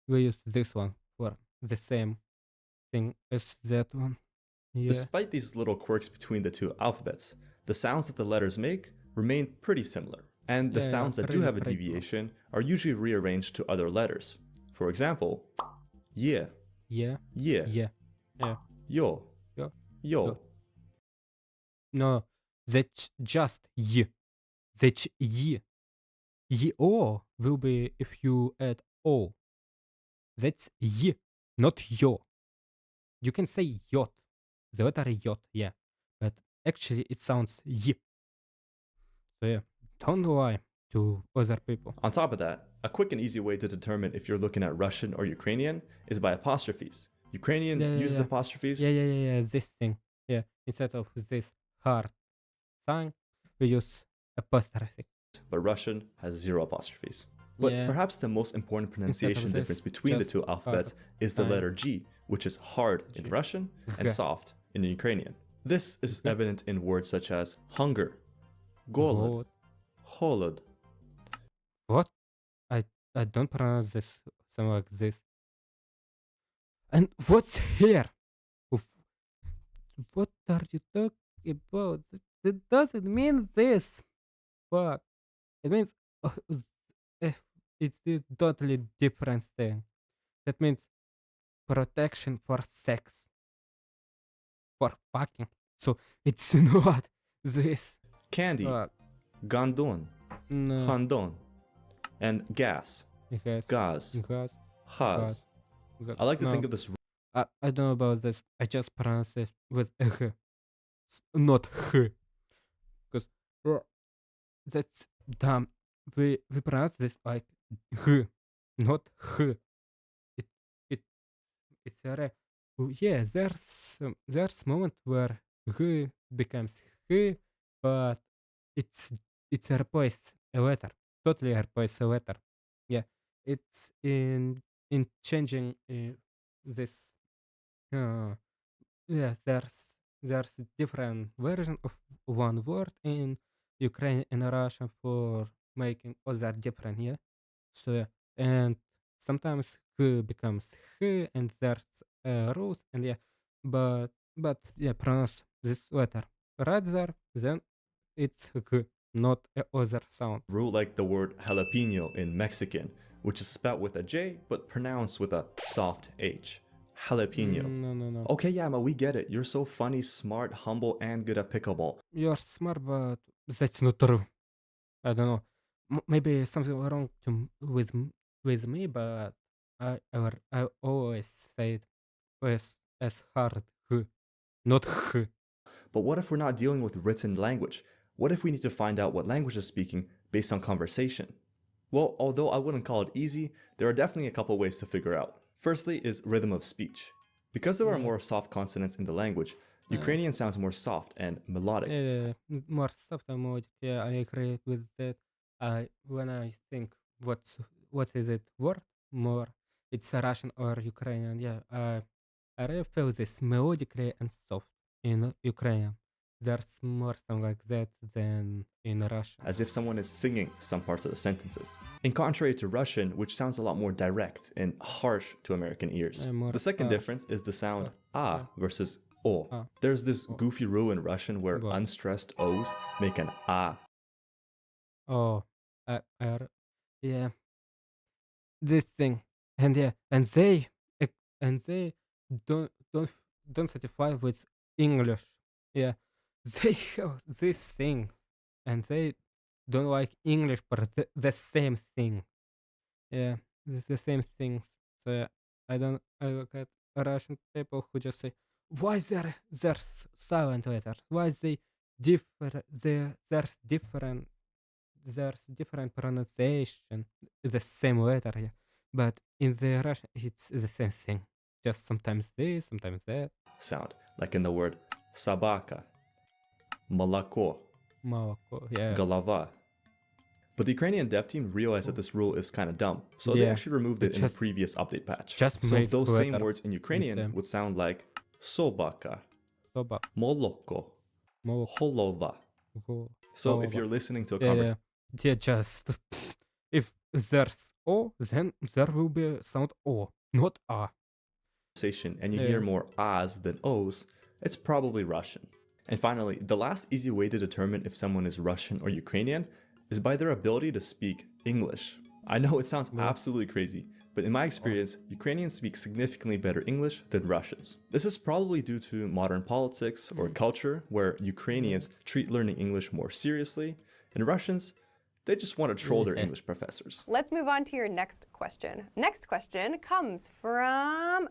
we use this one for the same thing as that one. Yeah. Despite these little quirks between the two alphabets, the sounds that the letters make remain pretty similar. And the Yeah, sounds that do pretty- have a pretty deviation are usually rearranged to other letters. For example, yeah, Yeah. yeah, Yeah. Yeah. yo, Yo, yo. yo. No, that's just y. That's y. Y-o will be if you add o. That's y, not yo. You can say yot, the letter yot, yeah, but actually it sounds y. So yeah, don't lie to other people. On top of that, a quick and easy way to determine if you're looking at Russian or Ukrainian is by apostrophes. Ukrainian Yeah, yeah, uses yeah. apostrophes, Yeah, this thing. Yeah, instead of this hard sign, we use apostrophe. but Russian has 0 apostrophes. But Yeah. perhaps the most important pronunciation this, difference between the just two alphabets is the sign. letter G, which is hard in G. Russian and G. soft in Ukrainian. This is G. evident in words such as hunger, golod, What? holod. What? I don't pronounce this something like this. And what's here? Of- What are you talking about? It doesn't mean this. Fuck. It means it's a totally different thing. That means protection for sex. For fucking. So it's not this. Candy, Fuck. gandon, No. handon, and gas, It has gaz, gas. haz. I like to No. think of this I don't know about this. I just pronounce this with a h, not h, because that's dumb. We pronounce this like h, not h. It it's a yeah. There's moment where h becomes h, but it's replaced a letter. Totally replaced a letter. Yeah, it's in changing this. Yeah, there's different version of one word in Ukraine and Russian for making other different. Yeah, so yeah, and sometimes h becomes h, and there's rules, and yeah, but yeah, pronounce this letter right there, then it's h, not a other sound. rule like the word jalapeno in Mexican, which is spelled with a J but pronounced with a soft H. Jalapeno. No. Okay, yeah, but we get it. You're so funny, smart, humble, and good at pickleball. You're smart, but that's not true. I don't know. Maybe something wrong with me, but I always say it as hard h, not h. But what if we're not dealing with written language? What if we need to find out what language is speaking based on conversation? Well, although I wouldn't call it easy, there are definitely a couple ways to figure out. Firstly is rhythm of speech. Because there are more soft consonants in the language, Ukrainian sounds more soft and melodic. More subtle melodic. Yeah, I agree with that. When I think what is it word more, it's Russian or Ukrainian. Yeah, I really feel this melodically and soft in Ukrainian. There's more something like that than in Russian. As if someone is singing some parts of the sentences. In contrary to Russian, which sounds a lot more direct and harsh to American ears. More The second harsh. difference is the sound ah versus O. Ah. There's this O. goofy rule in Russian where What? unstressed O's make an A. Oh, yeah, this thing, and yeah, and they don't don't don't satisfy with English. Yeah, they have these things, and they don't like English, but the same thing. Yeah, the same things. So yeah, I look at Russian people who just say, why there's silent letters? Why they differ? There's different pronunciation, the same letter, yeah. But in the Russian, it's the same thing. Just sometimes this, sometimes that. Sound, like in the word собака, молоко, Молоко, yeah. голова. But the Ukrainian dev team realized that this rule is kind of dumb, so they Yeah, actually removed they it in the just- previous update patch. just So made those same letter words in Ukrainian them. would sound like собака, Soba, молоко, молоко, голова. So if голова. you're listening to a Yeah, conversation yeah. Yeah, just if there's O, then there will be sound O, not A. and you Yeah. hear more A's than O's, it's probably Russian. And finally, the last easy way to determine if someone is Russian or Ukrainian is by their ability to speak English. I know it sounds absolutely crazy, but in my experience, Ukrainians speak significantly better English than Russians. This is probably due to modern politics or culture, where Ukrainians treat learning English more seriously, and Russians, they just want to troll their Yeah. English professors. Let's move on to your next question. Next question comes from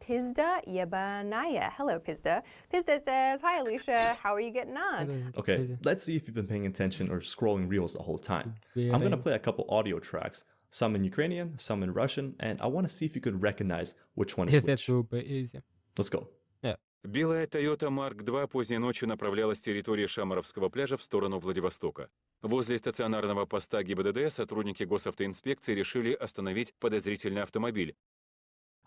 Pizda Yebanaya. Hello, Pizda. Pizda says, hi, Alicia. How are you getting on? Okay, let's see if you've been paying attention or scrolling reels the whole time. I'm gonna play a couple audio tracks, some in Ukrainian, some in Russian, and I want to see if you could recognize which one is That which. will be easy. Let's go. Белая Toyota Mark II поздней ночью направлялась с территории Шамаровского пляжа в сторону Владивостока. Возле стационарного поста ГИБДД сотрудники госавтоинспекции решили остановить подозрительный автомобиль.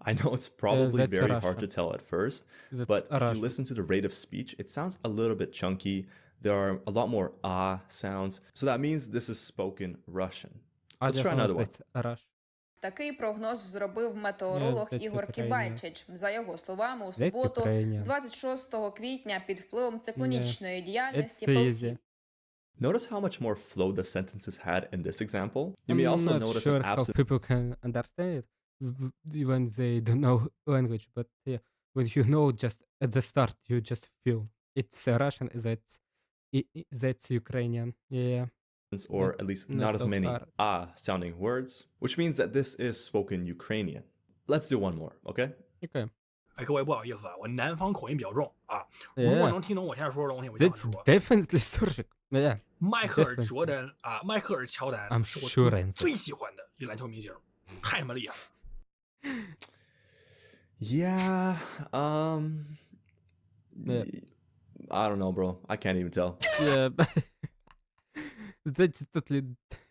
I know it's probably that's very Russian. hard to tell at first, That's but if Russian. you listen to the rate of speech, it sounds a little bit chunky. There are a lot more ah sounds, so that means this is spoken Russian. I Let's try another one. It's Russian. Такий прогноз зробив метеоролог That's Ігор Ukrainian. Кібальчич. За його словами, у That's суботу, Ukrainian. 26 квітня, під впливом циклонічної діяльності It's по easy. всій Notice how much more flow the sentences had in this example? You may I'm also not notice sure an how absence people can understand it when they don't know language, but yeah, when you know just at the start, you just feel it's Russian, that's Ukrainian. Yeah, or at least not not as so many hard. ah sounding words, which means that this is spoken Ukrainian. Let's do one more, okay? okay. 哎，各位不好意思啊，我南方口音比较重啊。 Yeah. 如果能听懂我现在说的东西，我就想 That's 说， definitely Surgic. Yeah, 迈克尔·乔丹啊，迈克尔·乔丹 I'm 是我 sure I 最喜欢的一篮球明星，太他妈厉害了。 Yeah, Yeah. I don't know, bro. I can't even tell. yeah, but that's totally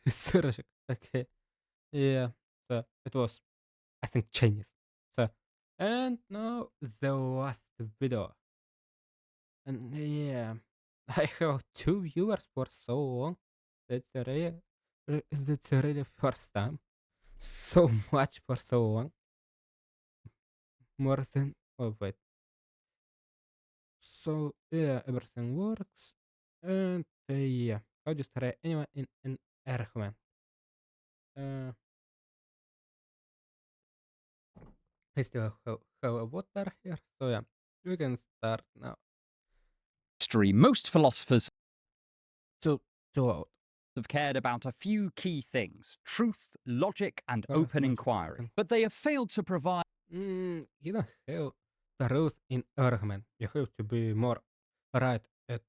Surgic. Okay, yeah. So it was, I think, Chinese. So, and now the last video. And yeah, I have 2 viewers for so long. That's really first time. So much for so long. More than, oh wait. So yeah, everything works. And yeah, I'll just try anyone in an argument. I still have a water here, so yeah, we can start now. History, most philosophers Too loud. have cared about a few key things: truth, logic, and Well, open logic, inquiry. okay. But they have failed to provide You don't have the truth in argument. You have to be more right at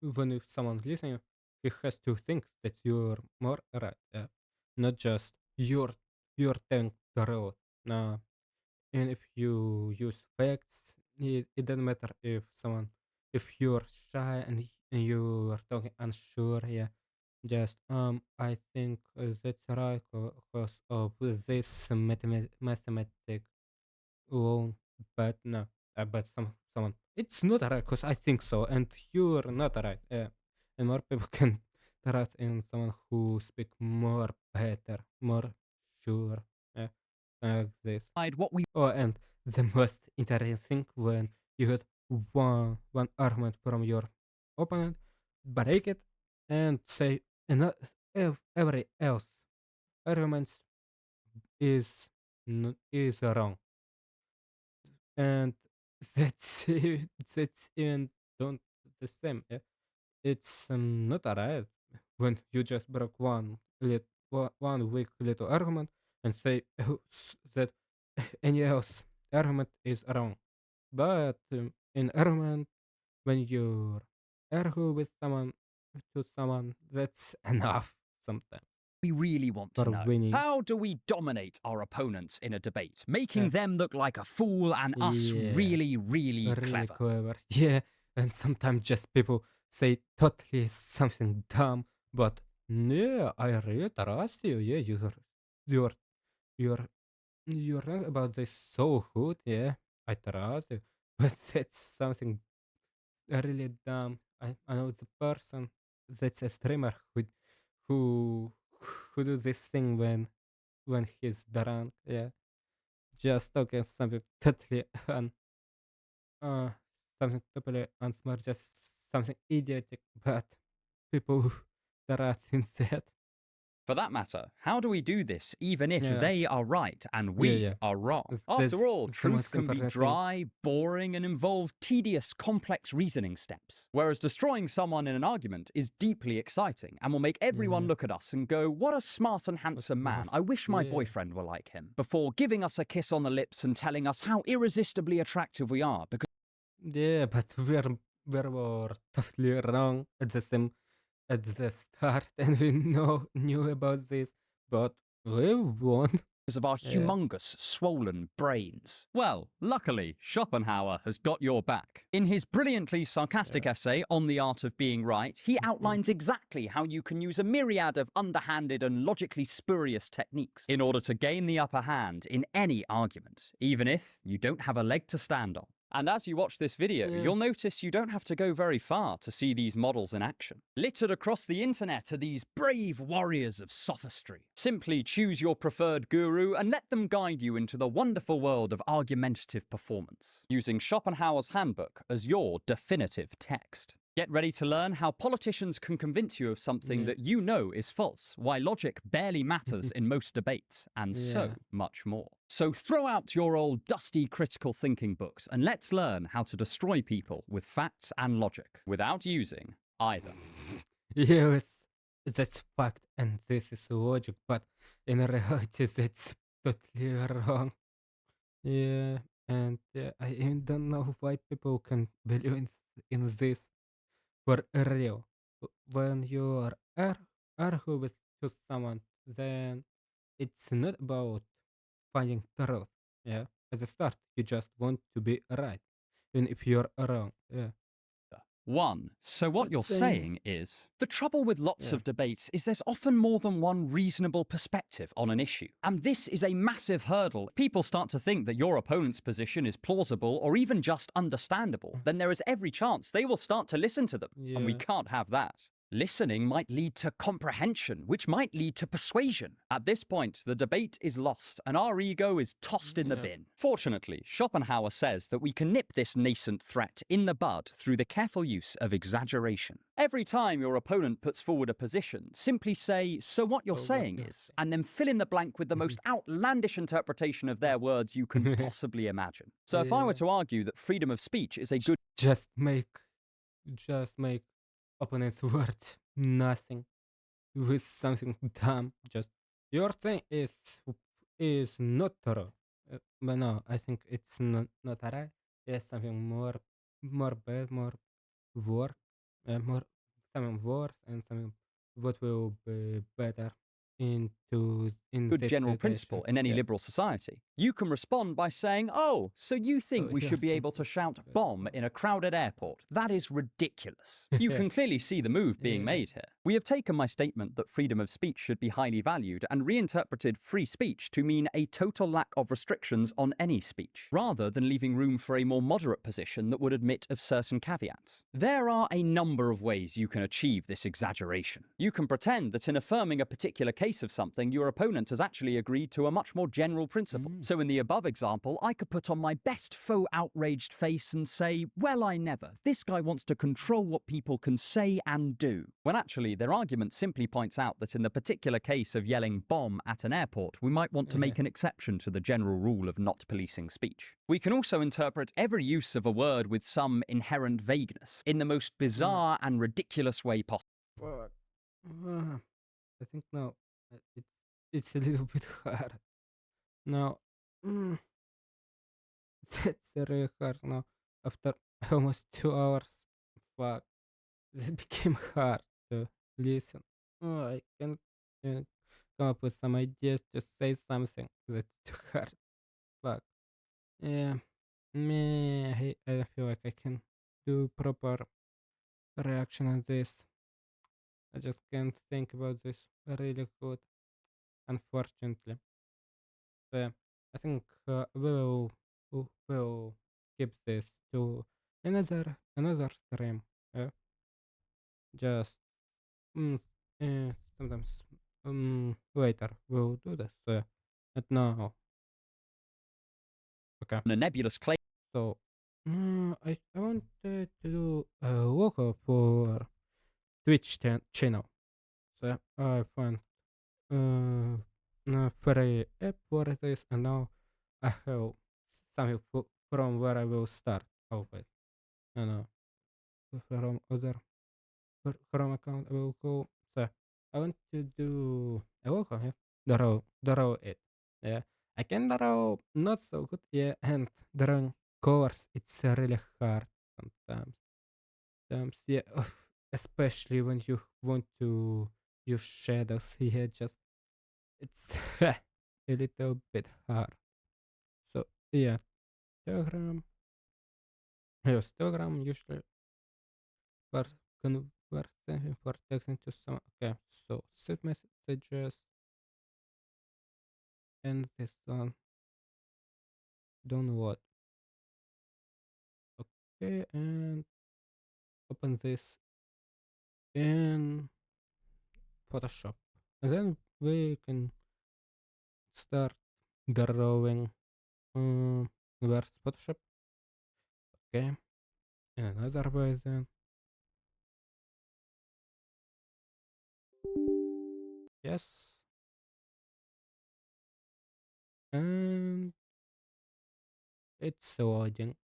when if someone listening, he has to think that you're more right, not just you're telling the truth. No, and if you use facts, it doesn't matter if you're shy and you are talking unsure. Yeah, just I think that's right because of this mathematic alone, but no, but someone it's not right because I think so, and you're not right. And more people can trust in someone who speak more better, more sure. Yeah, like this. what we Oh, and the most interesting thing when you got one argument from your opponent, break it, and say every else argument is is wrong, and that's that's even don't the same. Yeah? It's not alright when you just broke one weak little argument and say that any else argument is wrong. But in argument, when you argue with someone, that's enough sometimes We really want to for know. winning. How do we dominate our opponents in a debate, making Yeah. them look like a fool and us Yeah. really Really clever? clever. Yeah, and sometimes just people say totally something dumb, but yeah, I really trust you. Yeah, you're you're you're right about this so good. Yeah, I trust you, but that's something really dumb. I know the person that's a streamer who who do this thing when he's drunk. Yeah, just talking something totally uh something totally unsmart, just something idiotic, but people that are in that. For that matter, how do we do this even if Yeah. they are right and we yeah. are wrong? That's After all, the truth most can be important thing. dry, boring, and involve tedious, complex reasoning steps. Whereas destroying someone in an argument is deeply exciting and will make everyone Yeah. look at us and go, "What a smart and handsome man. I wish my Yeah. boyfriend were like him," before giving us a kiss on the lips and telling us how irresistibly attractive we are because Yeah, but we're totally wrong at the start, and we knew about this, but we won. of our Yeah. humongous, swollen brains. Well, luckily, Schopenhauer has got your back. In his brilliantly sarcastic essay on the art of being right, he outlines exactly how you can use a myriad of underhanded and logically spurious techniques in order to gain the upper hand in any argument, even if you don't have a leg to stand on. And as you watch this video, Yeah. you'll notice you don't have to go very far to see these models in action. Littered across the internet are these brave warriors of sophistry. Simply choose your preferred guru and let them guide you into the wonderful world of argumentative performance, using Schopenhauer's handbook as your definitive text. Get ready to learn how politicians can convince you of something Yeah. that you know is false, why logic barely matters in most debates, and so Yeah. much more. So throw out your old dusty critical thinking books and let's learn how to destroy people with facts and logic without using either. Yes, that's fact, and this is logic, but in reality, that's totally wrong. Yeah, and I even don't know why people can believe in this for real. When you argue with to someone, then it's not about finding truth. Yeah, at the start, you just want to be right, even if you're wrong. Yeah. 1. So what you're That's, saying is, the trouble with lots Yeah. of debates is there's often more than one reasonable perspective on an issue. And this is a massive hurdle. People start to think that your opponent's position is plausible or even just understandable. Then there is every chance they will start to listen to them. And we Yeah. can't have that. Listening might lead to comprehension, which might lead to persuasion. At this point, the debate is lost and our ego is tossed in the Yeah. bin. Fortunately, Schopenhauer says that we can nip this nascent threat in the bud through the careful use of exaggeration. Every time your opponent puts forward a position, simply say, "So what you're So what saying you're is," and then fill in the blank with the most outlandish interpretation of their words you can possibly imagine. So if I were Yeah. to argue that freedom of speech is a good just make opponent's words nothing with something dumb. Just your thing is not true. But no, I think it's not right. Yes, something more bad, more work, more something worse, and something what will be better in good this general situation. principle in any Yeah. liberal society. You can respond by saying, "Oh, so you think we yeah. should be able to shout bomb in a crowded airport? That is ridiculous." You Yeah. can clearly see the move being Yeah. made here. We have taken my statement that freedom of speech should be highly valued and reinterpreted free speech to mean a total lack of restrictions on any speech, rather than leaving room for a more moderate position that would admit of certain caveats. There are a number of ways you can achieve this exaggeration. You can pretend that in affirming a particular case of something, yelling, your opponent has actually agreed to a much more general principle. So in the above example, I could put on my best faux outraged face and say, well, I never. This guy wants to control what people can say and do. When actually their argument simply points out that in the particular case of yelling bomb at an airport, we might want to make an exception to the general rule of not policing speech. We can also interpret every use of a word with some inherent vagueness in the most bizarre and ridiculous way possible. Fuck. I think now it's a little bit hard. Now, that's really hard now. After almost 2 hours, fuck, it became hard to listen. Oh, I can't even come up with some ideas to say something. That's too hard. Fuck. Yeah, me, I don't feel like I can do proper reaction on this. I just can't think about this really good, unfortunately. So I think we'll keep this to another stream. Just sometimes later we'll do this. Not now. Okay. A nebulous claim. So I wanted to do a logo for Twitch channel. So I found a free app for this, and now I have something from where I will start always. No, no, from other Chrome account I will go. So I want to do a logo here. Draw it. Yeah, I can draw not so good. Yeah, and drawing colors it's really hard sometimes. Sometimes, yeah, especially when you want to use shadows. Yeah, just it's a little bit hard. So yeah, Telegram. I use Telegram usually for conversing for texting to some. Okay, so set messages and this one. Download. Okay, and open this in Photoshop, and then we can start drawing. Where's Photoshop? Okay, in another way then. Yes. And it's loading.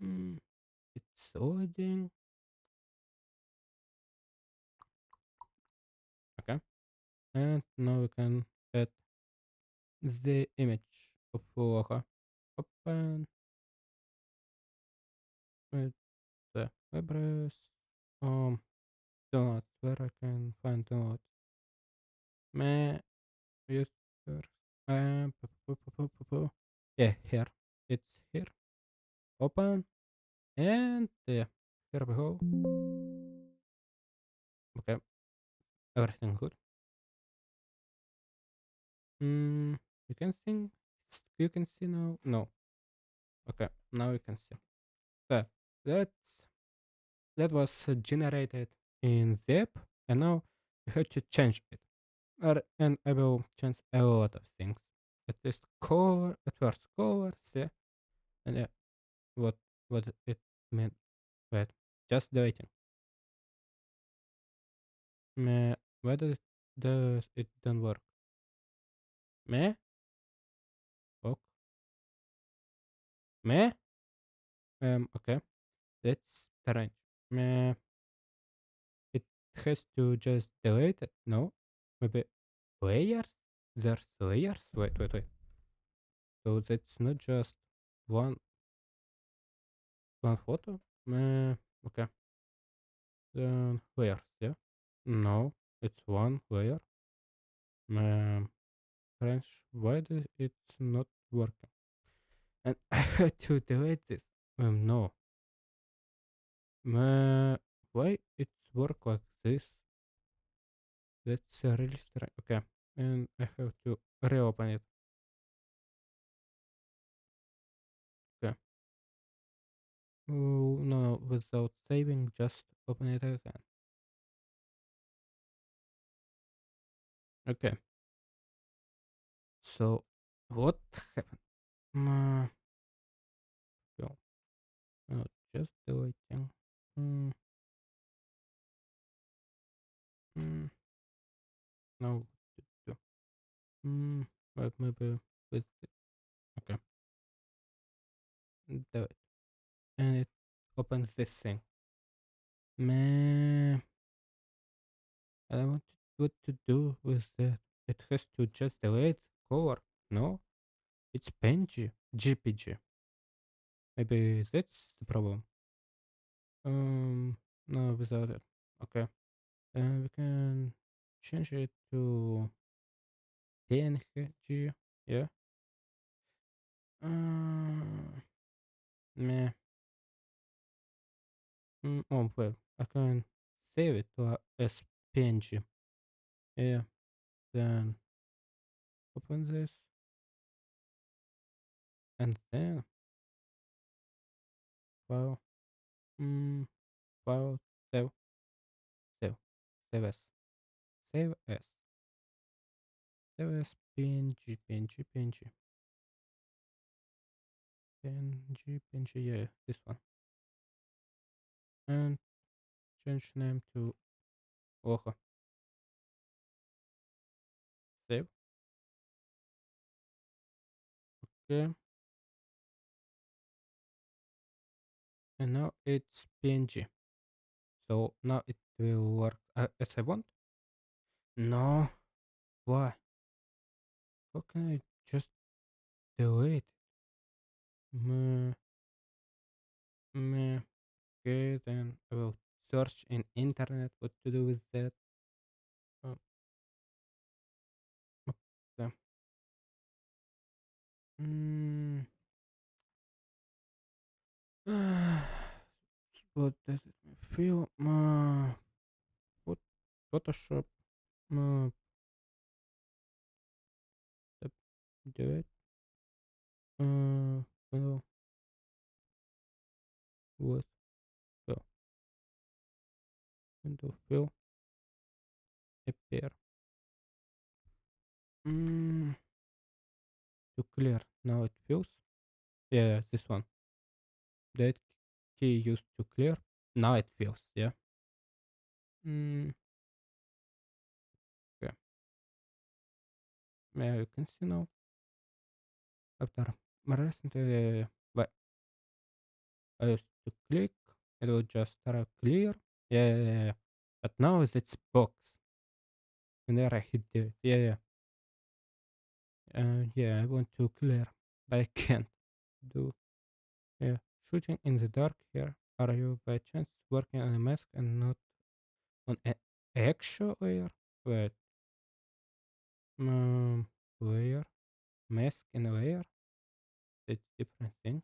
It's loading. Okay. And now we can add the image of logo. Open with the web address. Downloads, where I can find downloads. My user. Yeah, here. It's here. Open. And yeah, here we go. Okay, everything good. You can see. You can see now. No. Okay, now you can see. So that was generated in the app, and now you have to change it. And I will change a lot of things. At least color, at first colors, yeah, and yeah, what it meant. Wait, just waiting. Why does it don't work? Me? Ok. Me? Okay. That's strange. Me. It has to just delete it. No? Maybe layers? There's layers? Wait. So that's not just one photo? Okay. Then layers, yeah? No, it's one layer. French, why does it's not working? And I had to delete this. No. Why it's work like this? That's really strange. Okay, and I have to reopen it. Okay. Oh, no, without saving, just open it again. Okay. So what happened? So, just waiting. Mm, mm, now what to do? But maybe with okay, do it, and it opens this thing. Man, I don't want what to do with that. It has to just delete cover. No, it's PNG, GPG. Maybe that's the problem. No, without it. Okay, and we can change it to PNG. Yeah. Meh. Oh well, I can save it to as PNG. Yeah. Then open this, and then file. File. Save. Save. Save as. Save as. Save as PNG. PNG. PNG. PNG. PNG. Yeah, this one. And change name to Oha. Save. Okay. And now it's PNG. So now it will work as I want. No. Why? How can I just delete? Meh, meh. Okay, then I will search in internet what to do with that. Uh, okay. Mm. What does it feel? What Photoshop? Uh, yep, do it. Window with fill. Window fill. Appear. Mm. To clear. Now it fills. Yeah, this one. That key used to clear. Now it fills. Yeah. Mm. Okay. Yeah, you can see now. After recently, but I used to click, it will just clear. Yeah, yeah, yeah, yeah. But now it's box. And there I hit it. Yeah, yeah. Yeah, I want to clear, but I can't do. Yeah, shooting in the dark here. Are you by chance working on a mask and not on an actual layer? Wait, um, layer, mask and a layer. It's different thing.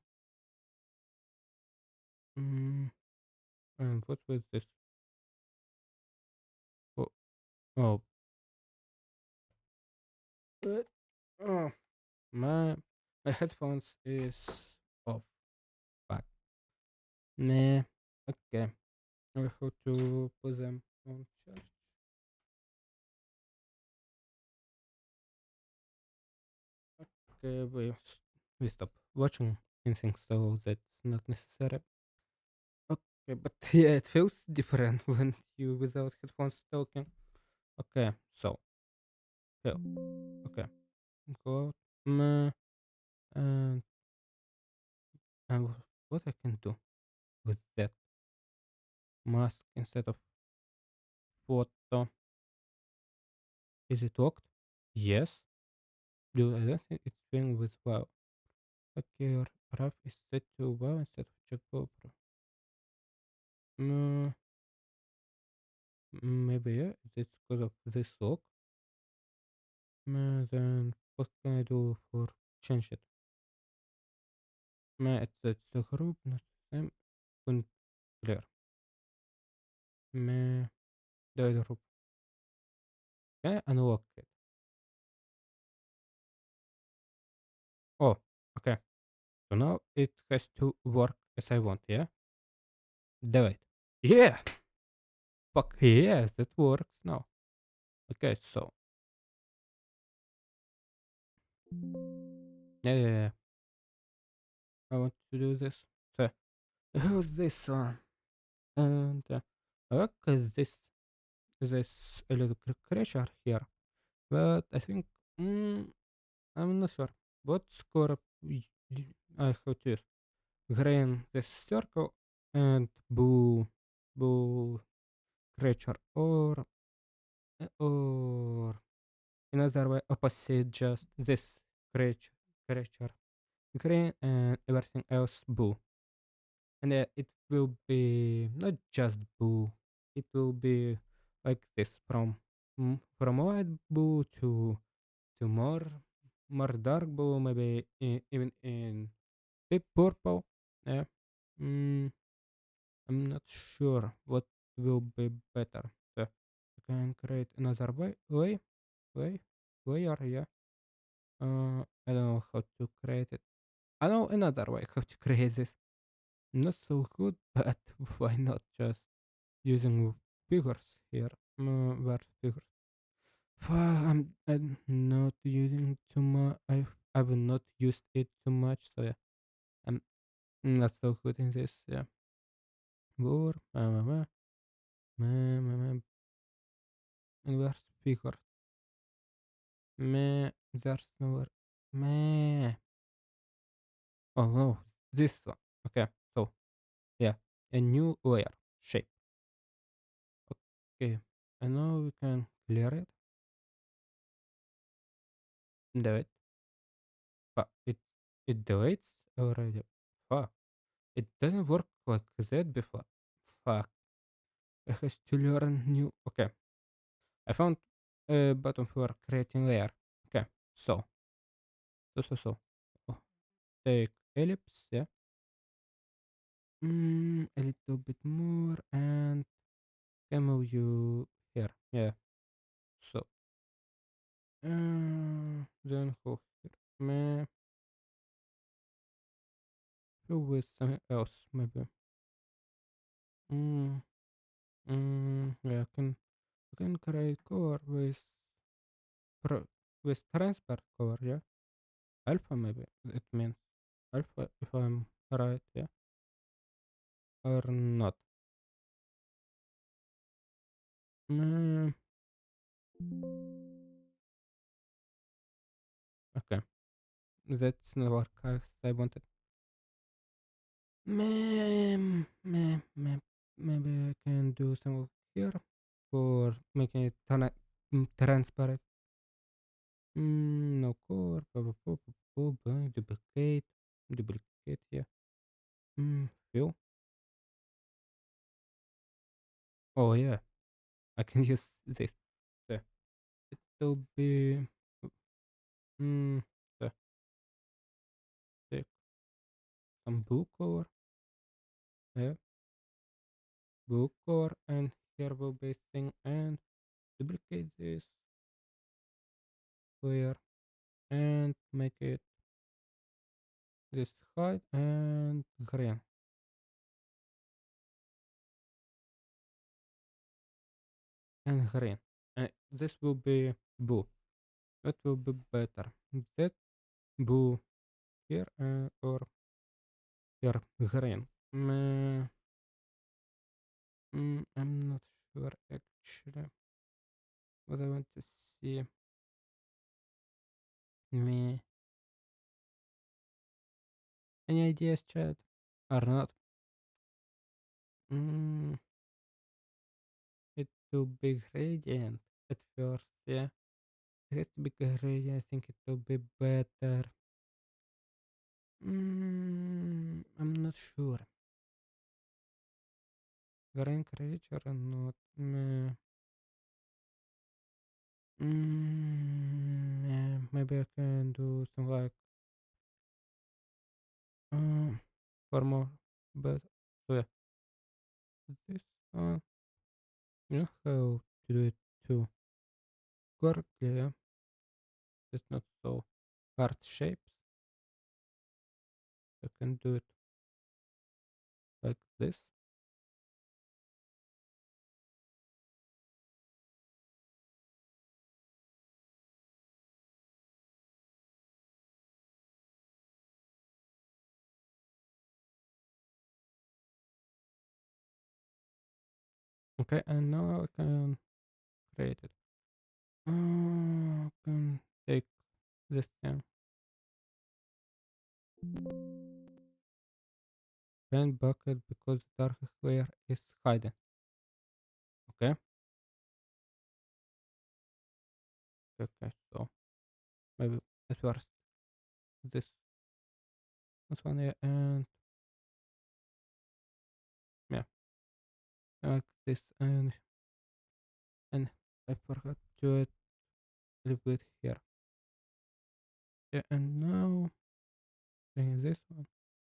And what was this? Oh, oh, what? Oh, my headphones is off. Fuck. Nah. Okay. I have to put them on charge. Okay, we stop watching anything, so that's not necessary. Okay, but yeah, it feels different when you without headphones talking. Okay, so fill. Okay, go out. And what I can do with that mask instead of photo? Is it locked? Yes. Dude, I don't think it's being with wow. Okay, your ref is set to wow instead of check GoPro. Mm, maybe yeah, it's because of this lock. Then what can I do for change it? It's the group, not the same. Couldn't clear. The group. Can I unlock it? Oh, okay. So now it has to work as I want, yeah? Do it. Yeah! Fuck yes, that works now. Okay, so Yeah, yeah, yeah. I want to do this. So, who's this one? And what is this a little creature here? But I think I'm not sure. What score I have to use? Green this circle and blue creature or another way opposite just this creature green and everything else blue. And it will be not just blue. It will be like this from light blue to more dark blue, maybe even in deep purple. Yeah. Mm, I'm not sure what will be better. So you can create another way, layer. Yeah. I don't know how to create it. I know another way how to create this. Not so good, but why not just using figures here? Where figures? I'm not using too much. I've not used it too much, so yeah, I'm not so good in this. Yeah. War, and where's figure? There's nowhere. Meh. Oh no, this one. Okay, so yeah, a new layer shape. Okay, and now we can clear it. Do it. Fuck, it deletes already. Fuck, it doesn't work like that before. Fuck, I have to learn new. Okay, I found a button for creating layer. Okay, so. Oh, take ellipse, yeah. A little bit more and can move you here. Yeah. So, then go here. Go with something else, maybe. Mm, yeah, I can create color with transparent color, yeah. Alpha, maybe it means alpha if I'm right, yeah, or not. Mm, okay, that's not work as I wanted. Maybe I can do some here for making it transparent. No core. Duplicate. Duplicate. Yeah. Fill. Oh yeah. I can use this. Yeah. It will be. Mm. Yeah. Take some blue color. Yeah. Blue color, and here will be thing and duplicate this layer and make it this height and green and green. And this will be blue. That will be better. That blue here or here green. I'm not sure actually what I want to see. Me, any ideas, chat? Or not? Mm, it will be gradient at first, yeah. It has to be gradient. I think it will be better. I'm not sure. Green creature or not? Yeah, maybe I can do some like for more, but so yeah, this one, you know how to do it too correctly. Yeah, it's not so hard shapes. I can do it like this. Okay, and now I can create it. I can take this thing. Paint bucket because dark layer is hidden. Okay. Okay, so maybe at first this one here and yeah, like this and I forgot to add a little bit here. Yeah, and now doing this one.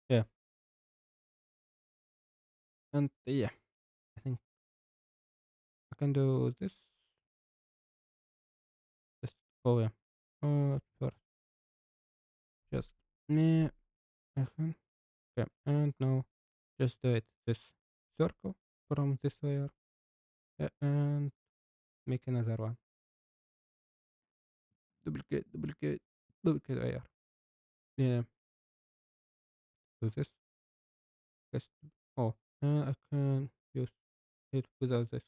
Yeah, and yeah, I think I can do this. Just oh yeah. First just me. I can okay, and now just do it this circle from this layer and make another one. Duplicate layer. Yeah, do this. Just oh, and I can use it without this,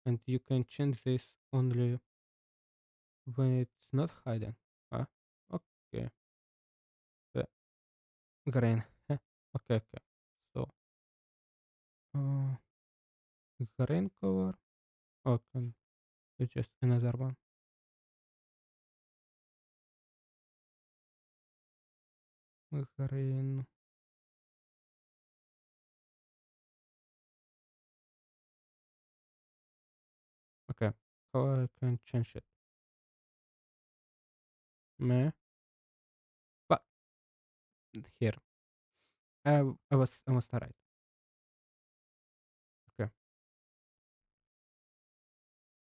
and you can change this only when it's not hidden. Ah, okay. The green. Okay, okay. So, uh, green color. Okay, it's just another one. Green. Okay, how I can change it? Me, but here. I was right. Okay.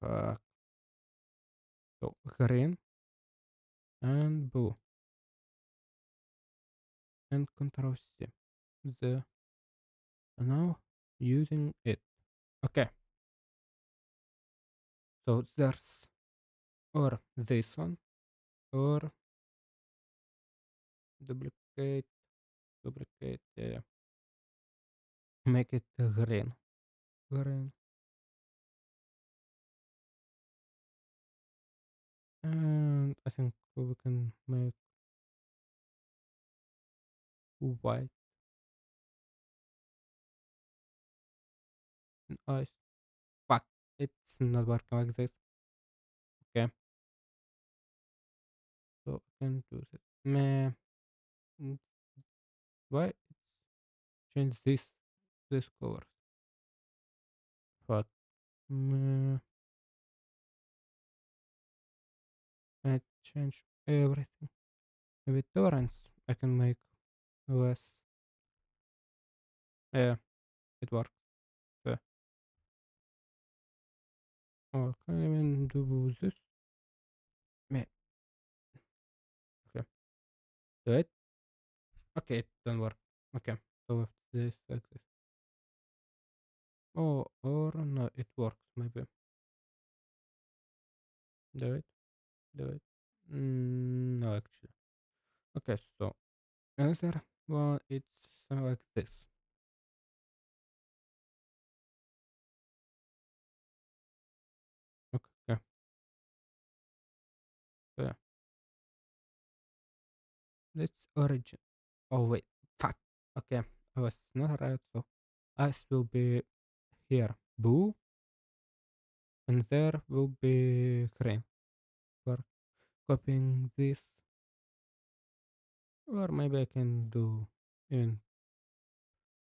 Uh, so green and blue and Control C. The now using it. Okay. So there's or this one or duplicate, duplicate. Make it green, green, and I think we can make white and eyes. Fuck, it's not working like this. Okay, so I can do this. Meh, mm, why it's change this color? Fuck, meh, I change everything. Maybe tolerance I can make less. Yeah, it works. Yeah. Oh, can I even do this? Meh, okay, do it. Okay, it don't work. Okay, so this like this. Oh, or no, it works maybe. Do it, do it. No, actually. Okay, so another one, it's something like this. Okay, so yeah, let's origin. Oh wait, fuck. Okay, I was not right. So ice will be here, blue, and there will be green. For copying this, or maybe I can do in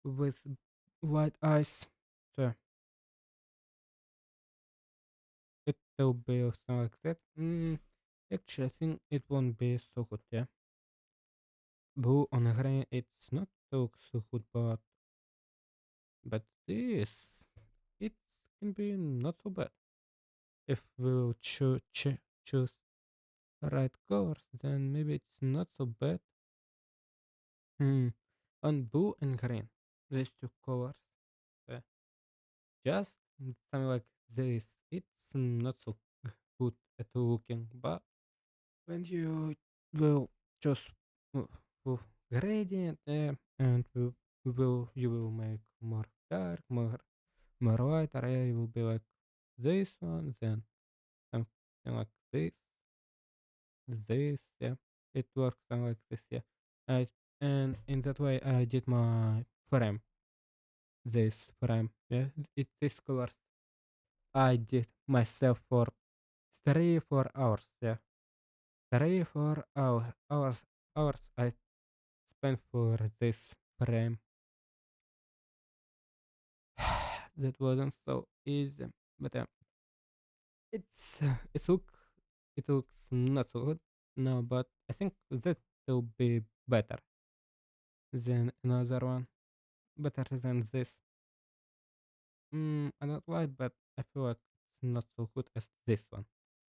with white ice. So it will be something like that. Actually, I think it won't be so good, yeah. Blue on green, it's not so good, but this, it can be not so bad. If we'll choose the right colors, then maybe it's not so bad. On blue and green, these two colors, uh, just something like this. It's not so good at looking, but when you will choose uh, gradient and you will make more dark, more light array will be like this one, then something like this, yeah. It works something like this, yeah. I, and in that way I did my frame, this frame, yeah. This colors I did myself for 3 4 hours, yeah. 3 4 hours I spent for this frame. That wasn't so easy, but it's it looks not so good now, but I think that will be better than another one, better than this. I don't like, but I feel like it's not so good as this one.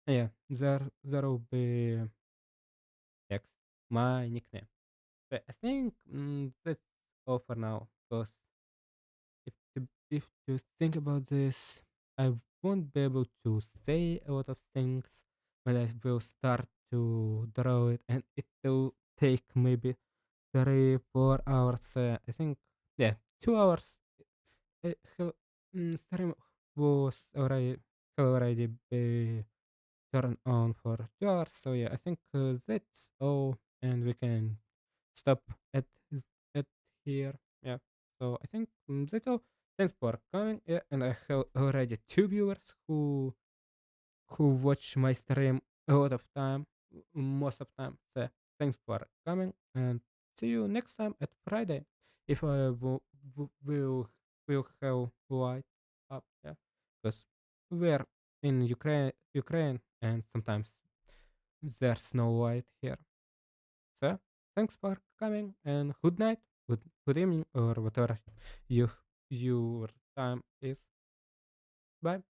Yeah, there will be text, my nickname. But I think that's all for now, because if to think about this, I won't be able to say a lot of things when I will start to draw it, and it will take maybe 3 4 hours. I think, yeah, 2 hours. Stream was already be turned on for 2 hours, so yeah, I think that's all, and we can stop at at here. Yeah. So I think that's all. Thanks for coming. Yeah, and I have already 2 viewers who watch my stream a lot of time, most of time. So thanks for coming, and see you next time at Friday, if I will have light up. Yeah, because we're in Ukraine, and sometimes there's no light here. So thanks for coming, and good night, good evening, or whatever you your time is. Bye.